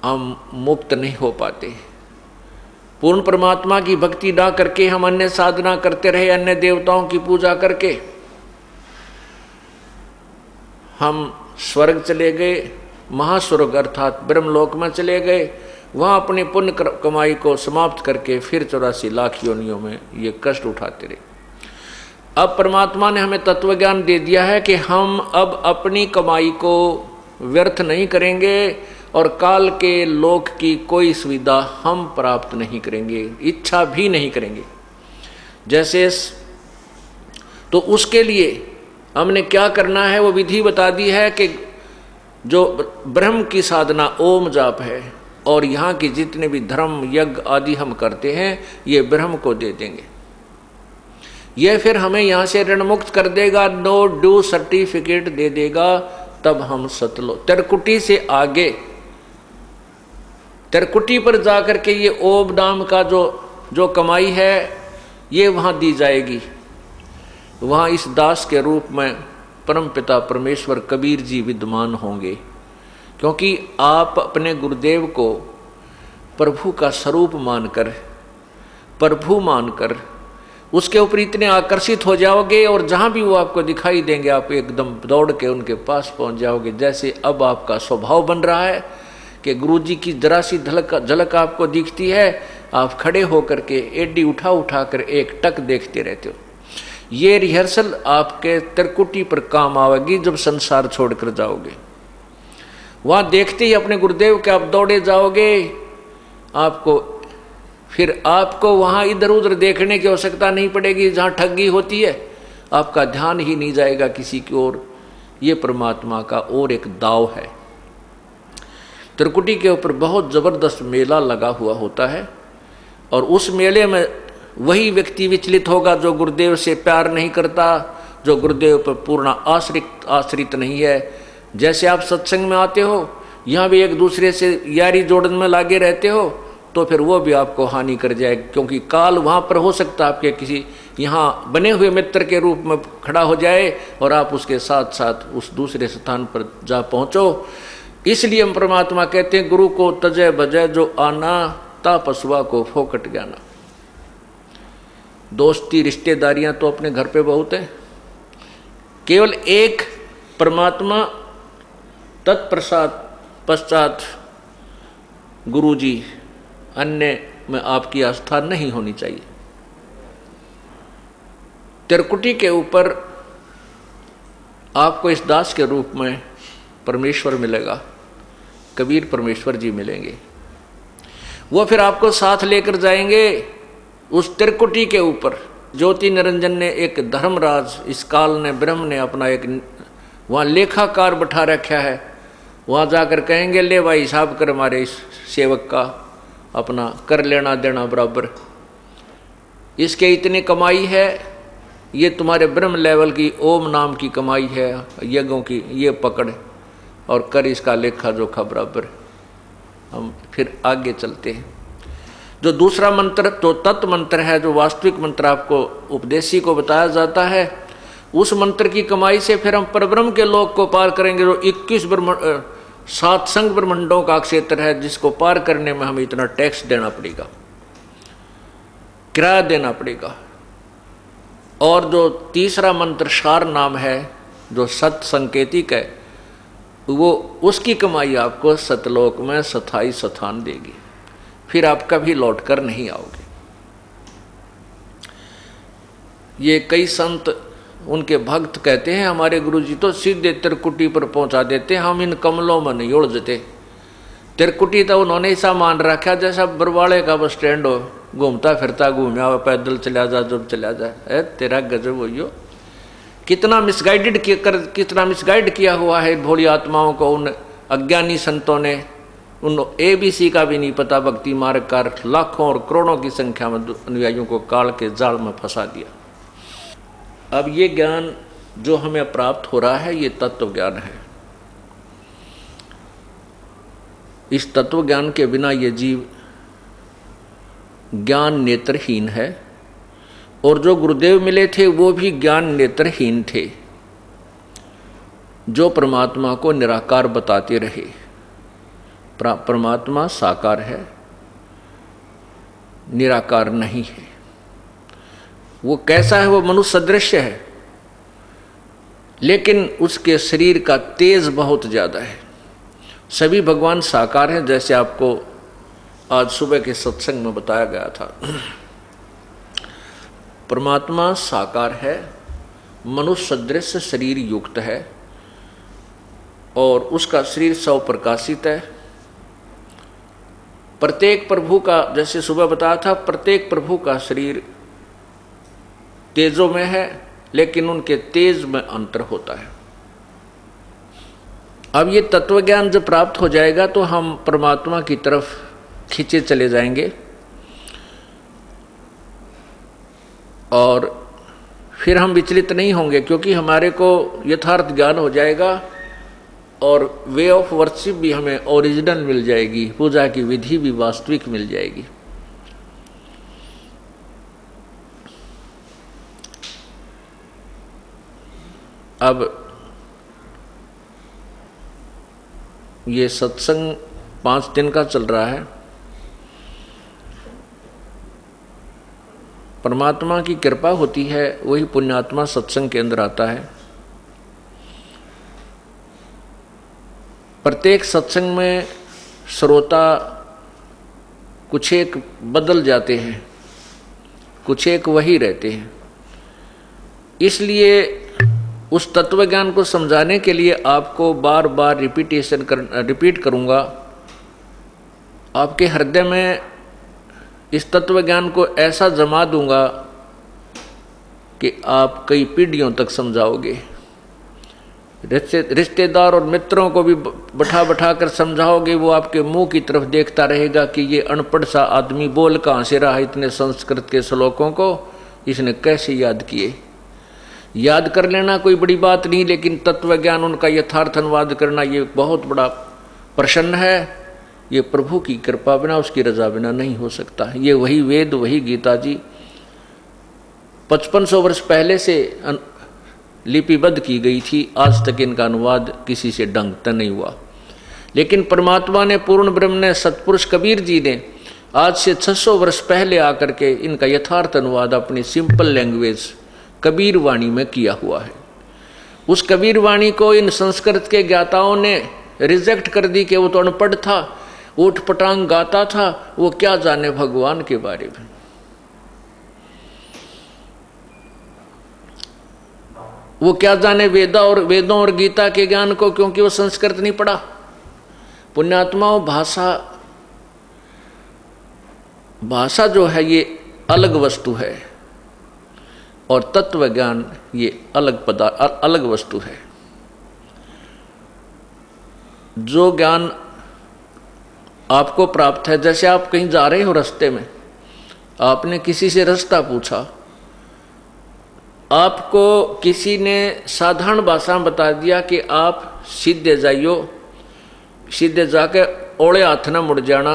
हम मुक्त नहीं हो पाते। पूर्ण परमात्मा की भक्ति ना करके हम अन्य साधना करते रहे, अन्य देवताओं की पूजा करके हम स्वर्ग चले गए, महास्वर्ग अर्थात ब्रह्मलोक में चले गए, वहाँ अपनी पुण्य कमाई को समाप्त करके फिर 84 लाख योनियों में ये कष्ट उठाते रहे। अब परमात्मा ने हमें तत्व ज्ञान दे दिया है कि हम अब अपनी कमाई को व्यर्थ नहीं करेंगे और काल के लोक की कोई सुविधा हम प्राप्त नहीं करेंगे, इच्छा भी नहीं करेंगे। जैसे तो उसके लिए हमने क्या करना है वो विधि बता दी है कि जो ब्रह्म की साधना ओम जाप है और यहाँ की जितने भी धर्म यज्ञ आदि हम करते हैं ये ब्रह्म को दे देंगे, यह फिर हमें यहाँ से ऋण मुक्त कर देगा, नो ड्यू सर्टिफिकेट दे देगा। तब हम सतलो तिरकुटी से आगे, तिरकुटी पर जाकर के ये ओम नाम का जो कमाई है ये वहाँ दी जाएगी। वहाँ इस दास के रूप में परमपिता परमेश्वर कबीर जी विद्यमान होंगे, क्योंकि आप अपने गुरुदेव को प्रभु का स्वरूप मानकर, प्रभु मानकर उसके ऊपर इतने आकर्षित हो जाओगे और जहाँ भी वो आपको दिखाई देंगे आप एकदम दौड़ के उनके पास पहुँच जाओगे। जैसे अब आपका स्वभाव बन रहा है कि गुरुजी की जरा सी झलक आपको दिखती है, आप खड़े होकर के एडी उठा कर एक टक देखते रहते हो। ये रिहर्सल आपके त्रिकुटी पर काम आवेगी जब संसार छोड़कर जाओगे। वहाँ देखते ही अपने गुरुदेव के आप दौड़े जाओगे, फिर आपको वहाँ इधर उधर देखने की आवश्यकता नहीं पड़ेगी। जहाँ ठगी होती है आपका ध्यान ही नहीं जाएगा किसी की ओर। ये परमात्मा का और एक दाव है। त्रिकुटी के ऊपर बहुत जबरदस्त मेला लगा हुआ होता है और उस मेले में वही व्यक्ति विचलित होगा जो गुरुदेव से प्यार नहीं करता, जो गुरुदेव पर पूर्ण आश्रित नहीं है। जैसे आप सत्संग में आते हो, यहाँ भी एक दूसरे से यारी जोड़न में लागे रहते हो, तो फिर वो भी आपको हानि कर जाएगा, क्योंकि काल वहाँ पर हो सकता है आपके किसी यहाँ बने हुए मित्र के रूप में खड़ा हो जाए और आप उसके साथ साथ उस दूसरे स्थान पर जा पहुँचो। इसलिए हम परमात्मा कहते हैं गुरु को तजय बजय जो आना, ता पशुआ को फोकट ज्ञाना। दोस्ती रिश्तेदारियाँ तो अपने घर पे बहुत है, केवल एक परमात्मा तत्पश्चात गुरु जी, अन्य में आपकी आस्था नहीं होनी चाहिए। त्रिकुटी के ऊपर आपको इस दास के रूप में परमेश्वर मिलेगा, कबीर परमेश्वर जी मिलेंगे। वो फिर आपको साथ लेकर जाएंगे उस त्रिकुटी के ऊपर। ज्योति निरंजन ने एक धर्मराज, इस काल ने ब्रह्म ने अपना एक वहाँ लेखाकार बैठा रखा है, वहाँ जाकर कहेंगे ले भाई हिसाब कर हमारे इस सेवक का, अपना कर लेना देना बराबर, इसके इतनी कमाई है, ये तुम्हारे ब्रह्म लेवल की ओम नाम की कमाई है यज्ञों की, ये पकड़ और कर इसका लेखा जोखा बराबर। हम फिर आगे चलते हैं। जो दूसरा मंत्र तो तत्व मंत्र है, जो वास्तविक मंत्र आपको उपदेशी को बताया जाता है, उस मंत्र की कमाई से फिर हम परब्रह्म के लोक को पार करेंगे। जो 21 सात संग ब्रह्मंडों का क्षेत्र है, जिसको पार करने में हमें इतना टैक्स देना पड़ेगा, किराया देना पड़ेगा। और जो तीसरा मंत्र सार नाम है जो सत संकेतिक है, वो उसकी कमाई आपको सतलोक में स्थायी स्थान देगी, फिर आप कभी लौट कर नहीं आओगे। ये कई संत उनके भक्त कहते हैं हमारे गुरुजी तो सीधे त्रिकुटी पर पहुंचा देते, हम इन कमलों में नहीं उलझते। त्रिकुटी तो उन्होंने ऐसा मान रखा जैसा बरवाड़े का बस स्टैंड हो, घूमता फिरता घूमया हुआ, पैदल चला जा जब चला जाए। तेरा गजब हो, कितना मिसगाइड किया हुआ है भोली आत्माओं को उन अज्ञानी संतों ने। उन ABC का भी नहीं पता, भक्ति मार्ग का लाखों और करोड़ों की संख्या में अनुयायियों को काल के जाल में फंसा दिया। अब ये ज्ञान जो हमें प्राप्त हो रहा है ये तत्व ज्ञान है। इस तत्व ज्ञान के बिना ये जीव ज्ञान नेत्रहीन है, और जो गुरुदेव मिले थे वो भी ज्ञान नेत्रहीन थे, जो परमात्मा को निराकार बताते रहे। परमात्मा साकार है, निराकार नहीं है। वो कैसा है? वो मनुष्य सदृश है, लेकिन उसके शरीर का तेज बहुत ज्यादा है। सभी भगवान साकार हैं, जैसे आपको आज सुबह के सत्संग में बताया गया था। परमात्मा साकार है, मनुष्य सदृश शरीर युक्त है, और उसका शरीर स्वप्रकाशित है। प्रत्येक प्रभु का, जैसे सुबह बताया था, प्रत्येक प्रभु का शरीर तेजों में है, लेकिन उनके तेज में अंतर होता है। अब ये तत्व ज्ञान जब प्राप्त हो जाएगा तो हम परमात्मा की तरफ खींचे चले जाएंगे, और फिर हम विचलित नहीं होंगे, क्योंकि हमारे को यथार्थ ज्ञान हो जाएगा, और वे ऑफ वर्शिप भी हमें ओरिजिनल मिल जाएगी, पूजा की विधि भी वास्तविक मिल जाएगी। अब ये सत्संग 5 दिन का चल रहा है। परमात्मा की कृपा होती है, वही पुण्यात्मा सत्संग के अंदर आता है। प्रत्येक सत्संग में श्रोता कुछ एक बदल जाते हैं, कुछ एक वही रहते हैं। इसलिए उस तत्व ज्ञान को समझाने के लिए आपको बार बार रिपीट करूंगा। आपके हृदय में इस तत्व ज्ञान को ऐसा जमा दूंगा कि आप कई पीढ़ियों तक समझाओगे। रिश्तेदार और मित्रों को भी बैठा कर समझाओगे, वो आपके मुंह की तरफ देखता रहेगा कि ये अनपढ़ सा आदमी बोल कहाँ से रहा इतने संस्कृत के श्लोकों को, इसने कैसे याद किए। याद कर लेना कोई बड़ी बात नहीं, लेकिन तत्व ज्ञान उनका यथार्थ अनुवाद करना ये बहुत बड़ा प्रश्न है। ये प्रभु की कृपा बिना, उसकी रजा बिना नहीं हो सकता। ये वही वेद, वही गीता जी 5500 वर्ष पहले से लिपिबद्ध की गई थी, आज तक इनका अनुवाद किसी से ढंग तक नहीं हुआ। लेकिन परमात्मा ने, पूर्ण ब्रह्म ने, सतपुरुष कबीर जी ने आज से 600 वर्ष पहले आकर के इनका यथार्थ अनुवाद अपनी सिंपल लैंग्वेज कबीर वाणी में किया हुआ है। उस कबीर वाणी को इन संस्कृत के ज्ञाताओं ने रिजेक्ट कर दी कि वो तो अनपढ़ था, ऊट पटांग गाता था, वो क्या जाने भगवान के बारे में। वो क्या जाने वेदों और गीता के ज्ञान को, क्योंकि वो संस्कृत नहीं पढ़ा। पुण्यात्माओं, भाषा जो है ये अलग वस्तु है, और तत्व ज्ञान ये अलग वस्तु है। जो ज्ञान आपको प्राप्त है, जैसे आप कहीं जा रहे हो, रास्ते में आपने किसी से रास्ता पूछा, आपको किसी ने साधारण भाषा में बता दिया कि आप सीधे जाइयो, सीधे जाके ओले हाथ न मुड़ जाना,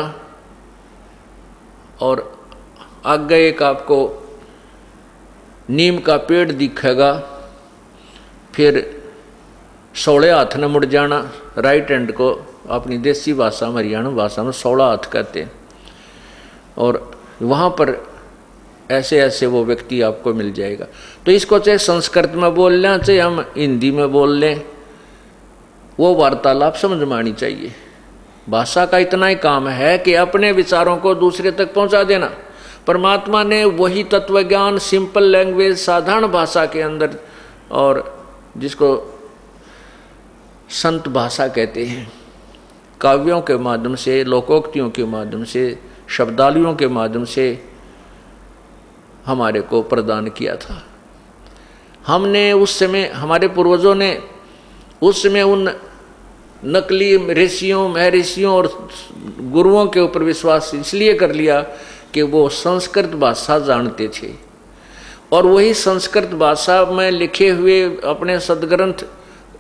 और आगे एक आपको नीम का पेड़ दिखेगा, फिर सोले हाथ न मुड़ जाना। राइट हैंड को अपनी देसी भाषा में, हरियाणा भाषा में 16 हाथ कहते हैं। और वहाँ पर ऐसे ऐसे वो व्यक्ति आपको मिल जाएगा। तो इसको चाहे संस्कृत में बोल लें चाहे हम हिंदी में बोल लें, वो वार्तालाप समझ में आनी चाहिए। भाषा का इतना ही काम है कि अपने विचारों को दूसरे तक पहुंचा देना। परमात्मा ने वही तत्व ज्ञान सिंपल लैंग्वेज, साधारण भाषा के अंदर, और जिसको संत भाषा कहते हैं, काव्यों के माध्यम से, लोकोक्तियों के माध्यम से, शब्दावलियों के माध्यम से हमारे को प्रदान किया था। हमने उस समय, हमारे पूर्वजों ने उस समय उन नकली ऋषियों, महर्षियों और गुरुओं के ऊपर विश्वास इसलिए कर लिया कि वो संस्कृत भाषा जानते थे, और वही संस्कृत भाषा में लिखे हुए अपने सदग्रंथ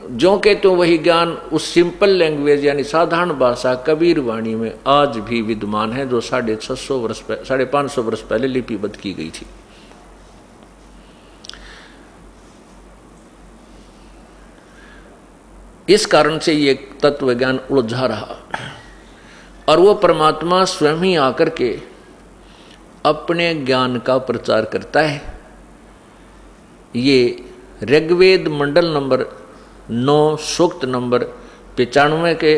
जो के तो वही ज्ञान उस सिंपल लैंग्वेज यानी साधारण भाषा कबीर वाणी में आज भी विद्यमान है, जो 550 वर्ष पहले लिपिबद्ध की गई थी। इस कारण से ये तत्व ज्ञान उलझा रहा, और वो परमात्मा स्वयं ही आकर के अपने ज्ञान का प्रचार करता है। ये ऋग्वेद मंडल नंबर 9 सूक्त नंबर 95 के,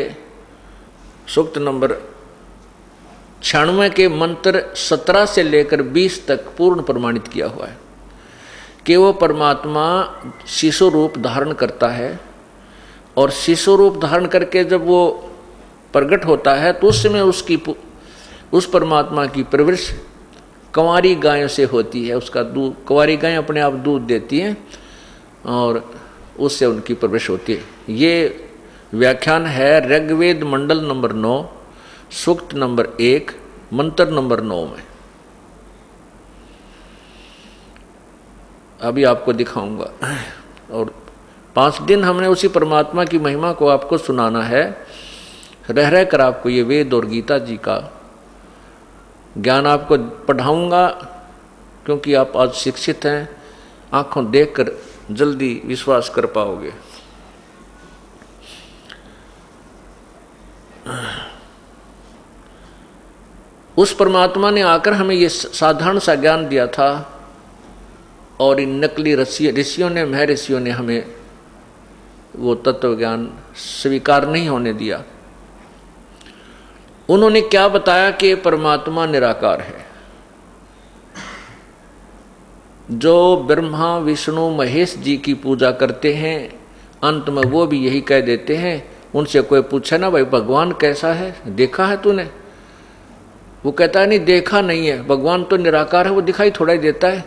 सूक्त नंबर 96 के मंत्र 17 से लेकर 20 तक पूर्ण प्रमाणित किया हुआ है कि वो परमात्मा शिशु रूप धारण करता है, और शिशु रूप धारण करके जब वो प्रकट होता है तो उस समय उस परमात्मा की परवरिश कंवारी गायों से होती है। उसका दूध, कंवारी गायें अपने आप दूध देती हैं और उससे उनकी परवरिश होती है। ये व्याख्यान है ऋग्वेद मंडल नंबर 9 सूक्त नंबर 1 मंत्र नंबर 9 में। अभी आपको दिखाऊंगा, और 5 दिन हमने उसी परमात्मा की महिमा को आपको सुनाना है। रह कर आपको ये वेद और गीता जी का ज्ञान आपको पढ़ाऊंगा, क्योंकि आप आज शिक्षित हैं, आंखों देखकर जल्दी विश्वास कर पाओगे। उस परमात्मा ने आकर हमें ये साधारण सा ज्ञान दिया था, और इन नकली ऋषियों ने, महर्षियों ने हमें वो तत्व ज्ञान स्वीकार नहीं होने दिया। उन्होंने क्या बताया कि परमात्मा निराकार है। जो ब्रह्मा विष्णु महेश जी की पूजा करते हैं, अंत में वो भी यही कह देते हैं। उनसे कोई पूछे ना, भाई भगवान कैसा है, देखा है तूने? वो कहता है नहीं, देखा नहीं है, भगवान तो निराकार है, वो दिखाई थोड़ा ही देता है।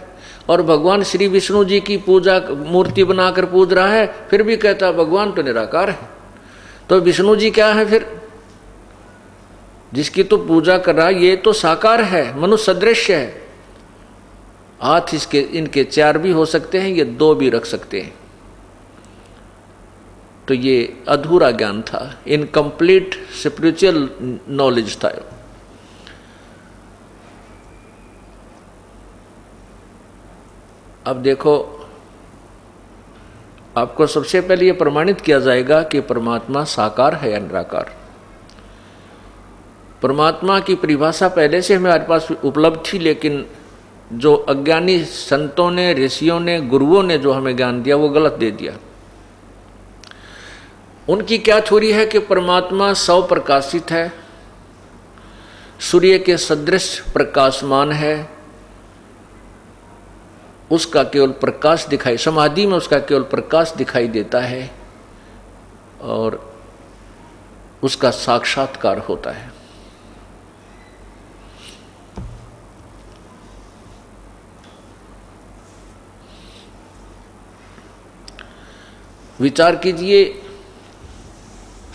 और भगवान श्री विष्णु जी की पूजा मूर्ति बनाकर पूज रहा है, फिर भी कहता है भगवान तो निराकार है। तो विष्णु जी क्या है फिर, जिसकी तो पूजा कर रहा है? ये तो साकार है, मनुष्य सदृश है। हाथ इसके, इनके 4 भी हो सकते हैं, ये 2 भी रख सकते हैं। तो ये अधूरा ज्ञान था, इनकम्प्लीट स्पिरिचुअल नॉलेज था। अब देखो, आपको सबसे पहले ये प्रमाणित किया जाएगा कि परमात्मा साकार है या निराकार। परमात्मा की परिभाषा पहले से हमारे पास उपलब्ध थी, लेकिन जो अज्ञानी संतों ने, ऋषियों ने, गुरुओं ने जो हमें ज्ञान दिया वो गलत दे दिया। उनकी क्या थ्योरी है कि परमात्मा स्वप्रकाशित है, सूर्य के सदृश प्रकाशमान है, उसका केवल प्रकाश दिखाई, समाधि में उसका केवल प्रकाश दिखाई देता है, और उसका साक्षात्कार होता है। विचार कीजिए,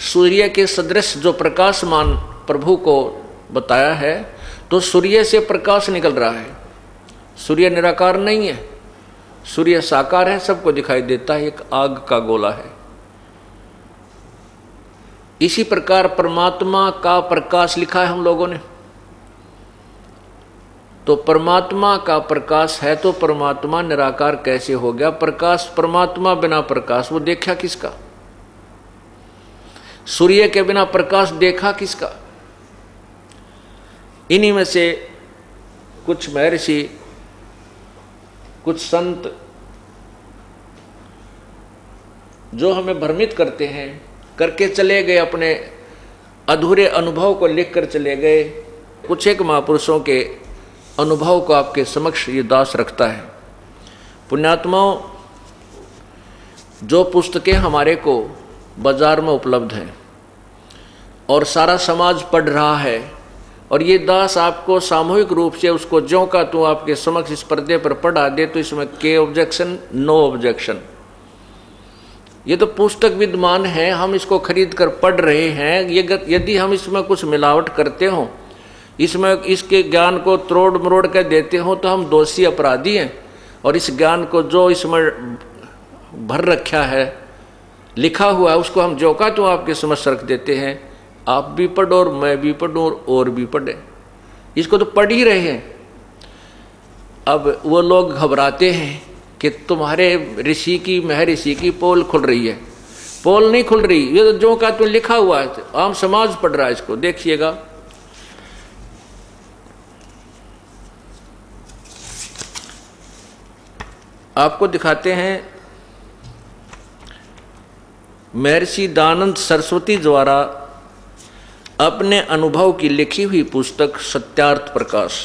सूर्य के सदृश जो प्रकाशमान प्रभु को बताया है, तो सूर्य से प्रकाश निकल रहा है। सूर्य निराकार नहीं है, सूर्य साकार है, सबको दिखाई देता है, एक आग का गोला है। इसी प्रकार परमात्मा का प्रकाश लिखा है हम लोगों ने। तो परमात्मा का प्रकाश है तो परमात्मा निराकार कैसे हो गया? प्रकाश, परमात्मा बिना प्रकाश वो देखा किसका? सूर्य के बिना प्रकाश देखा किसका? इन्हीं में से कुछ महर्षि कुछ संत जो हमें भ्रमित करते हैं, करके चले गए, अपने अधूरे अनुभव को लिख कर चले गए। कुछ एक महापुरुषों के अनुभव को आपके समक्ष ये दास रखता है। पुण्यात्माओं, जो पुस्तकें हमारे को बाजार में उपलब्ध हैं और सारा समाज पढ़ रहा है, और ये दास आपको सामूहिक रूप से उसको ज्यों का त्यों आपके समक्ष इस पर्दे पर पढ़ा दे, तो इसमें के ऑब्जेक्शन, नो ऑब्जेक्शन। ये तो पुस्तक विद्यमान है, हम इसको खरीद कर पढ़ रहे हैं। ये यदि हम इसमें कुछ मिलावट करते हों, इसमें इसके ज्ञान को तोड़ मरोड़ कर देते हो, तो हम दोषी अपराधी हैं। और इस ज्ञान को जो इसमें भर रखा है, लिखा हुआ है, उसको हम जो का तो आपके समझ रख देते हैं। आप भी पढ़ो और मैं भी पढ़ूँ और भी पढ़े, इसको तो पढ़ ही रहे हैं। अब वो लोग घबराते हैं कि तुम्हारे ऋषि की, महर्षि की पोल खुल रही है। पोल नहीं खुल रही, ये तो जो का तो लिखा हुआ है, आम समाज पढ़ रहा है। इसको देखिएगा, आपको दिखाते हैं। महर्षि दयानंद सरस्वती द्वारा अपने अनुभव की लिखी हुई पुस्तक सत्यार्थ प्रकाश।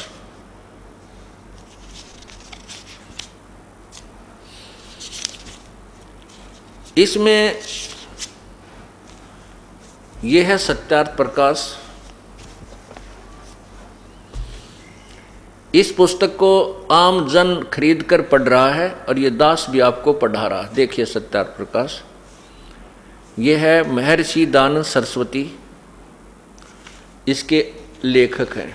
इसमें यह है सत्यार्थ प्रकाश। इस पुस्तक को आम जन खरीद कर पढ़ रहा है और ये दास भी आपको पढ़ा रहा है। देखिए सत्यार्थ प्रकाश, ये है महर्षि दयानंद सरस्वती, इसके लेखक हैं।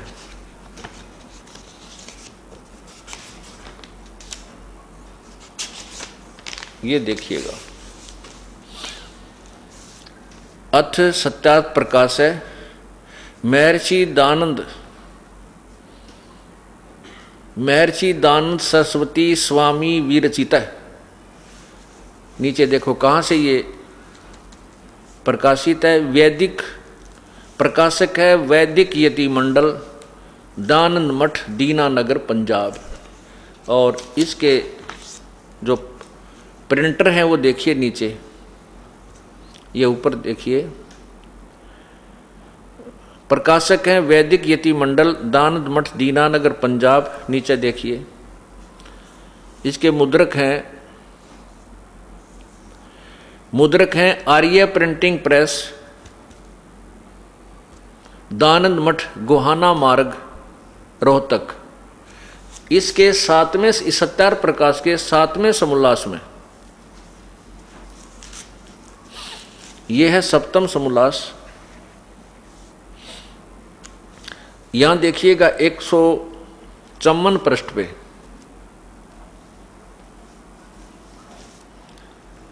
ये देखिएगा, अथ सत्यार्थ प्रकाश है। महर्षि दयानंद सरस्वती स्वामी विरचित है। नीचे देखो कहाँ से ये प्रकाशित है। वैदिक प्रकाशक है वैदिक यति मंडल, दयानंद मठ, दीनानगर, पंजाब। और इसके जो प्रिंटर हैं वो देखिए नीचे, ये ऊपर देखिए, प्रकाशक हैं वैदिक यति मंडल, दयानंद मठ, दीनानगर, पंजाब। नीचे देखिए, इसके मुद्रक हैं आर्य प्रिंटिंग प्रेस, दयानंद मठ, गोहाना मार्ग, रोहतक। इसके 7वें सत्यार्थ प्रकाश के 7वें समोल्लास में, यह है 7वां समोल्लास। यहां देखिएगा 154 पृष्ठ पे,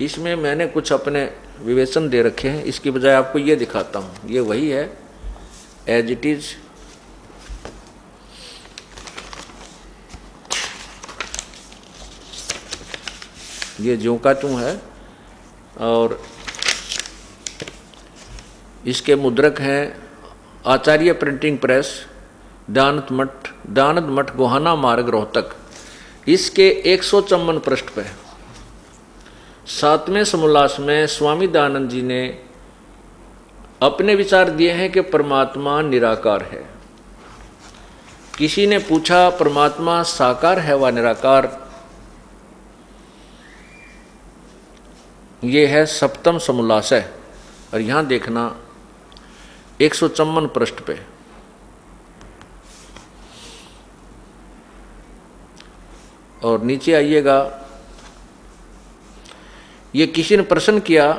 इसमें मैंने कुछ अपने विवेचन दे रखे हैं। इसकी बजाय आपको ये दिखाता हूं, ये वही है एज इट इज। ये ज्यों का त्यों है। और इसके मुद्रक हैं आचार्य प्रिंटिंग प्रेस, दयानंद मठ, गोहाना मार्ग, रोहतक। इसके 154 पृष्ठ पे 7वें समोल्लास में स्वामी दयानंद जी ने अपने विचार दिए हैं कि परमात्मा निराकार है। किसी ने पूछा परमात्मा साकार है व निराकार? ये है 7वां समोल्लास है। और यहां देखना 154 पृष्ठ पे, और नीचे आइएगा, ये किसी ने प्रश्न किया,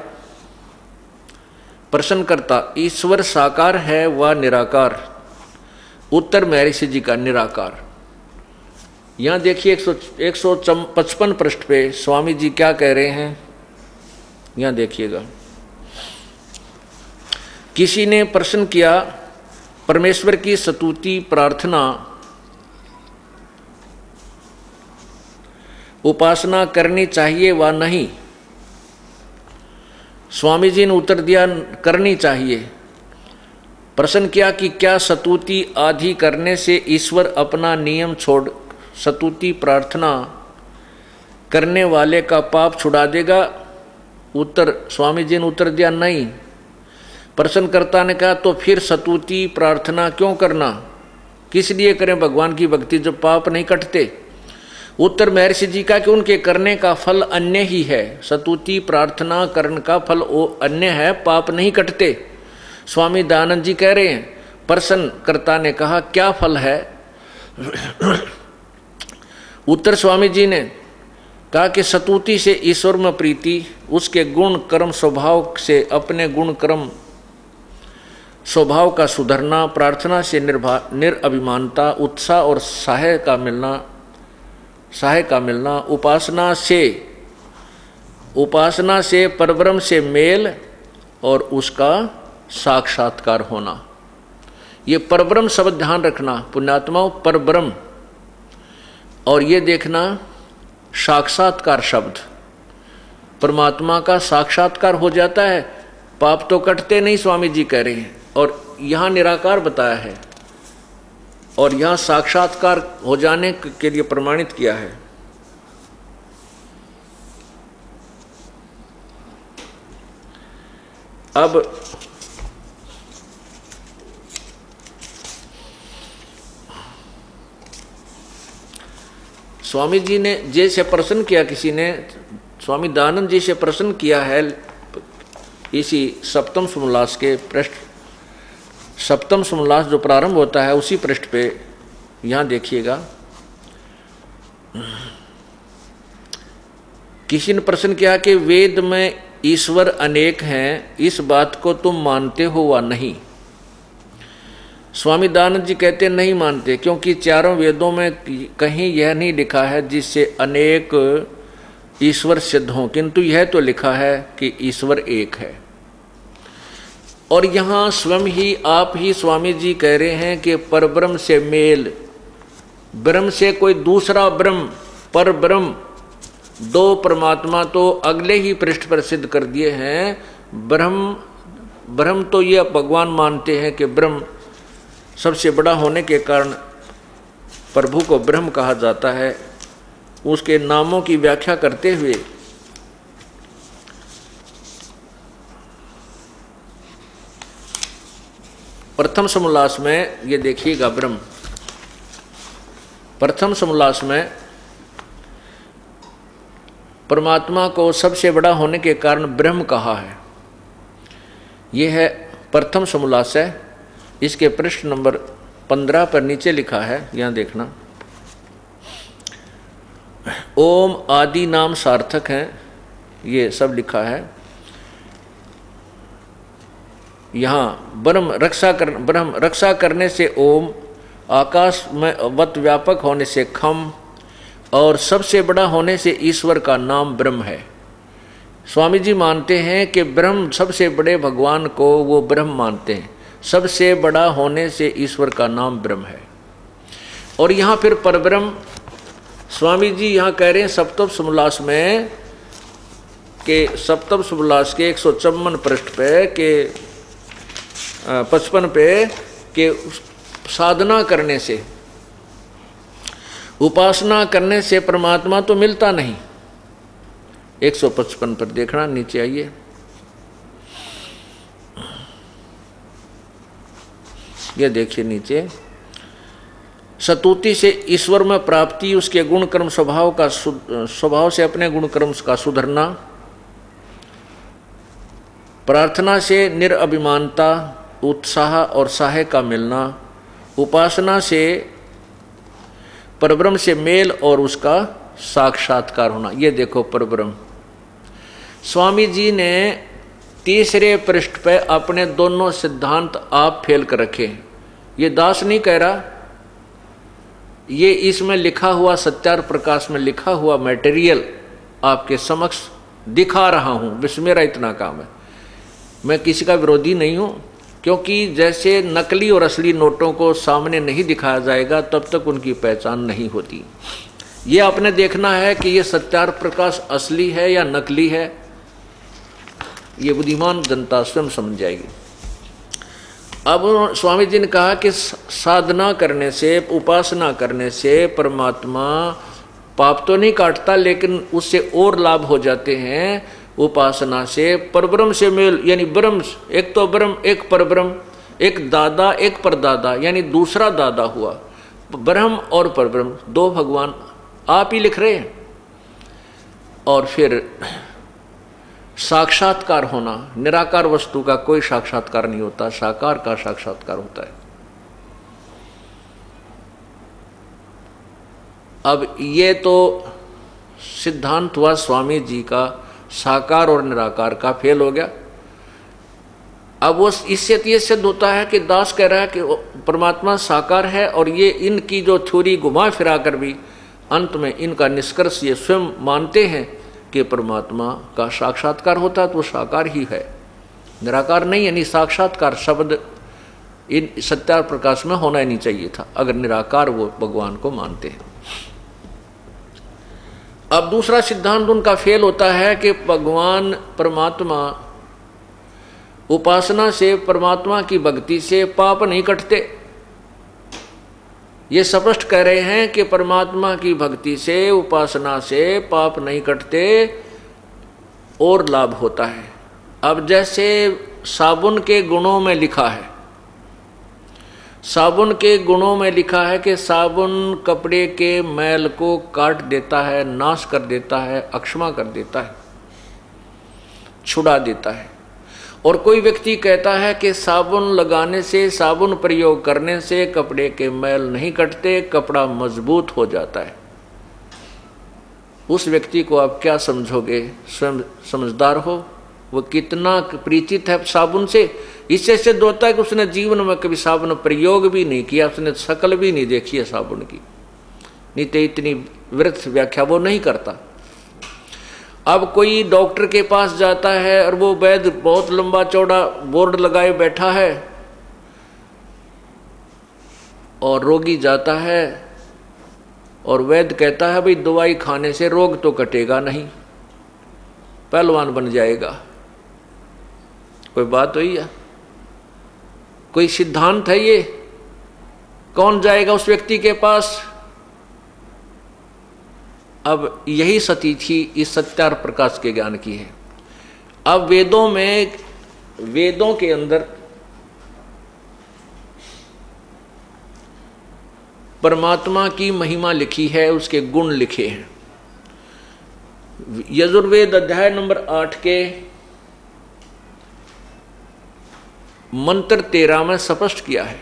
प्रश्न करता ईश्वर साकार है व निराकार? उत्तर महर्षि जी का निराकार। यहां देखिए 155 पृष्ठ पे स्वामी जी क्या कह रहे हैं, यहां देखिएगा। किसी ने प्रश्न किया परमेश्वर की स्तुति प्रार्थना उपासना करनी चाहिए व नहीं? स्वामी जी ने उत्तर दिया करनी चाहिए। प्रश्न किया कि क्या स्तुति आदि करने से ईश्वर अपना नियम छोड़ स्तुति प्रार्थना करने वाले का पाप छुड़ा देगा? उत्तर स्वामी जी ने उत्तर दिया नहीं। प्रश्नकर्ता ने कहा तो फिर स्तुति प्रार्थना क्यों करना, किस लिए करें भगवान की भक्ति जब पाप नहीं कटते? उत्तर महर्षि जी का कि उनके करने का फल अन्य ही है। स्तुति प्रार्थना करने का फल वो अन्य है, पाप नहीं कटते। स्वामी दयानंद जी कह रहे हैं, प्रश्नकर्ता ने कहा क्या फल है? उत्तर स्वामी जी ने कहा कि स्तुति से ईश्वर में प्रीति, उसके गुण कर्म स्वभाव से अपने गुण कर्म स्वभाव का सुधरना, प्रार्थना से निरअभिमानता, उत्साह और सहाय का मिलना, उपासना से परब्रह्म से मेल और उसका साक्षात्कार होना। ये परब्रह्म शब्द ध्यान रखना पुण्यात्माओं, परब्रह्म, और ये देखना साक्षात्कार शब्द, परमात्मा का साक्षात्कार हो जाता है, पाप तो कटते नहीं स्वामी जी कह रहे हैं। और यहाँ निराकार बताया है और यहाँ साक्षात्कार हो जाने के लिए प्रमाणित किया है। अब स्वामी जी ने जैसे प्रश्न किया, किसी ने स्वामी दयानंद जी से प्रश्न किया है इसी सप्तम समोल्लास के पृष्ठ, सप्तम समोल्लास जो प्रारंभ होता है उसी पृष्ठ पे यहाँ देखिएगा। किसी ने प्रश्न किया कि वेद में ईश्वर अनेक हैं, इस बात को तुम मानते हो वा नहीं? स्वामी दयानंद जी कहते नहीं मानते, क्योंकि चारों वेदों में कहीं यह नहीं लिखा है जिससे अनेक ईश्वर सिद्ध हों, किंतु यह तो लिखा है कि ईश्वर एक है। और यहाँ स्वयं ही आप ही स्वामी जी कह रहे हैं कि परब्रह्म से मेल, ब्रह्म से कोई दूसरा ब्रह्म, पर ब्रह्म, दो परमात्मा तो अगले ही पृष्ठ पर सिद्ध कर दिए हैं। ब्रह्म तो ये भगवान मानते हैं कि ब्रह्म सबसे बड़ा होने के कारण प्रभु को ब्रह्म कहा जाता है। उसके नामों की व्याख्या करते हुए प्रथम समोल्लास में ये देखिएगा, ब्रह्म प्रथम समोल्लास में परमात्मा को सबसे बड़ा होने के कारण ब्रह्म कहा है। यह है प्रथम समोल्लास है, इसके पृष्ठ नंबर 15 पर नीचे लिखा है, यहाँ देखना। ओम आदि नाम सार्थक हैं, ये सब लिखा है। यहाँ ब्रह्म रक्षा करने से ओम, आकाश में वत व्यापक होने से खम, और सबसे बड़ा होने से ईश्वर का नाम ब्रह्म है। स्वामी जी मानते हैं कि ब्रह्म, सबसे बड़े भगवान को वो ब्रह्म मानते हैं, सबसे बड़ा होने से ईश्वर का नाम ब्रह्म है। और यहाँ फिर परब्रह्म स्वामी जी यहाँ कह रहे हैं सप्तम समोल्लास में के सप्तम समोल्लास के 154 पृष्ठ पे के 55 पे के साधना करने से, उपासना करने से परमात्मा तो मिलता नहीं। 155 पर देखना, नीचे आइए। ये देखिए नीचे, स्तुति से ईश्वर में प्राप्ति, उसके गुण कर्म स्वभाव से अपने गुण कर्म का सुधरना, प्रार्थना से निरअभिमानता, उत्साह और सहाय का मिलना, उपासना से परब्रह्म से मेल और उसका साक्षात्कार होना। ये देखो परब्रह्म, स्वामी जी ने तीसरे पृष्ठ पे अपने दोनों सिद्धांत आप फेल कर रखे। ये दास नहीं कह रहा, ये इसमें लिखा हुआ सत्यार प्रकाश में लिखा हुआ मटेरियल आपके समक्ष दिखा रहा हूँ। बस मेरा इतना काम है, मैं किसी का विरोधी नहीं हूँ, क्योंकि जैसे नकली और असली नोटों को सामने नहीं दिखाया जाएगा तब तक उनकी पहचान नहीं होती। ये आपने देखना है कि ये सत्यार प्रकाश असली है या नकली है, ये बुद्धिमान जनता स्वयं समझ जाएगी। अब स्वामी जी ने कहा कि साधना करने से, उपासना करने से परमात्मा पाप तो नहीं काटता, लेकिन उससे और लाभ हो जाते हैं उपासना से। परब्रह्म से मेल, यानी ब्रह्म, एक तो ब्रह्म एक परब्रह्म, एक दादा एक परदादा, यानी दूसरा दादा हुआ। ब्रह्म और परब्रह्म दो भगवान आप ही लिख रहे हैं। और फिर साक्षात्कार होना, निराकार वस्तु का कोई साक्षात्कार नहीं होता, साकार का साक्षात्कार होता है। अब ये तो सिद्धांत हुआ स्वामी जी का, साकार और निराकार का फेल हो गया। अब वो इससे ये सिद्ध होता है कि दास कह रहा है कि परमात्मा साकार है, और ये इनकी जो थ्योरी घुमा फिरा कर भी अंत में इनका निष्कर्ष ये स्वयं मानते हैं कि परमात्मा का साक्षात्कार होता है, तो वो साकार ही है, निराकार नहीं। यानी साक्षात्कार शब्द इन सत्यार प्रकाश में होना ही नहीं चाहिए था, अगर निराकार वो भगवान को मानते हैं। अब दूसरा सिद्धांत उनका फेल होता है कि भगवान परमात्मा, उपासना से, परमात्मा की भक्ति से पाप नहीं कटते। ये स्पष्ट कह रहे हैं कि परमात्मा की भक्ति से, उपासना से पाप नहीं कटते और लाभ होता है। अब जैसे साबुन के गुणों में लिखा है, साबुन के गुणों में लिखा है कि साबुन कपड़े के मैल को काट देता है, नाश कर देता है, अक्षमा कर देता है, छुड़ा देता है। और कोई व्यक्ति कहता है कि साबुन लगाने से, साबुन प्रयोग करने से कपड़े के मैल नहीं कटते, कपड़ा मजबूत हो जाता है। उस व्यक्ति को आप क्या समझोगे? स्वयं समझदार हो, वो कितना परिचित है साबुन से। इससे सिद्ध होता है कि उसने जीवन में कभी साबुन प्रयोग भी नहीं किया, उसने शक्ल भी नहीं देखी है साबुन की, नहीं तो इतनी व्यर्थ व्याख्या वो नहीं करता। अब कोई डॉक्टर के पास जाता है और वो वैद्य बहुत लंबा चौड़ा बोर्ड लगाए बैठा है, और रोगी जाता है और वैद्य कहता है भाई दवाई खाने से रोग तो कटेगा नहीं, पहलवान बन जाएगा। कोई बात हुई है? कोई सिद्धांत है ये? कौन जाएगा उस व्यक्ति के पास? अब यही सती थी इस सत्यार प्रकाश के ज्ञान की है। अब वेदों में, वेदों के अंदर परमात्मा की महिमा लिखी है, उसके गुण लिखे हैं। यजुर्वेद अध्याय नंबर 8 के मंत्र 13 में स्पष्ट किया है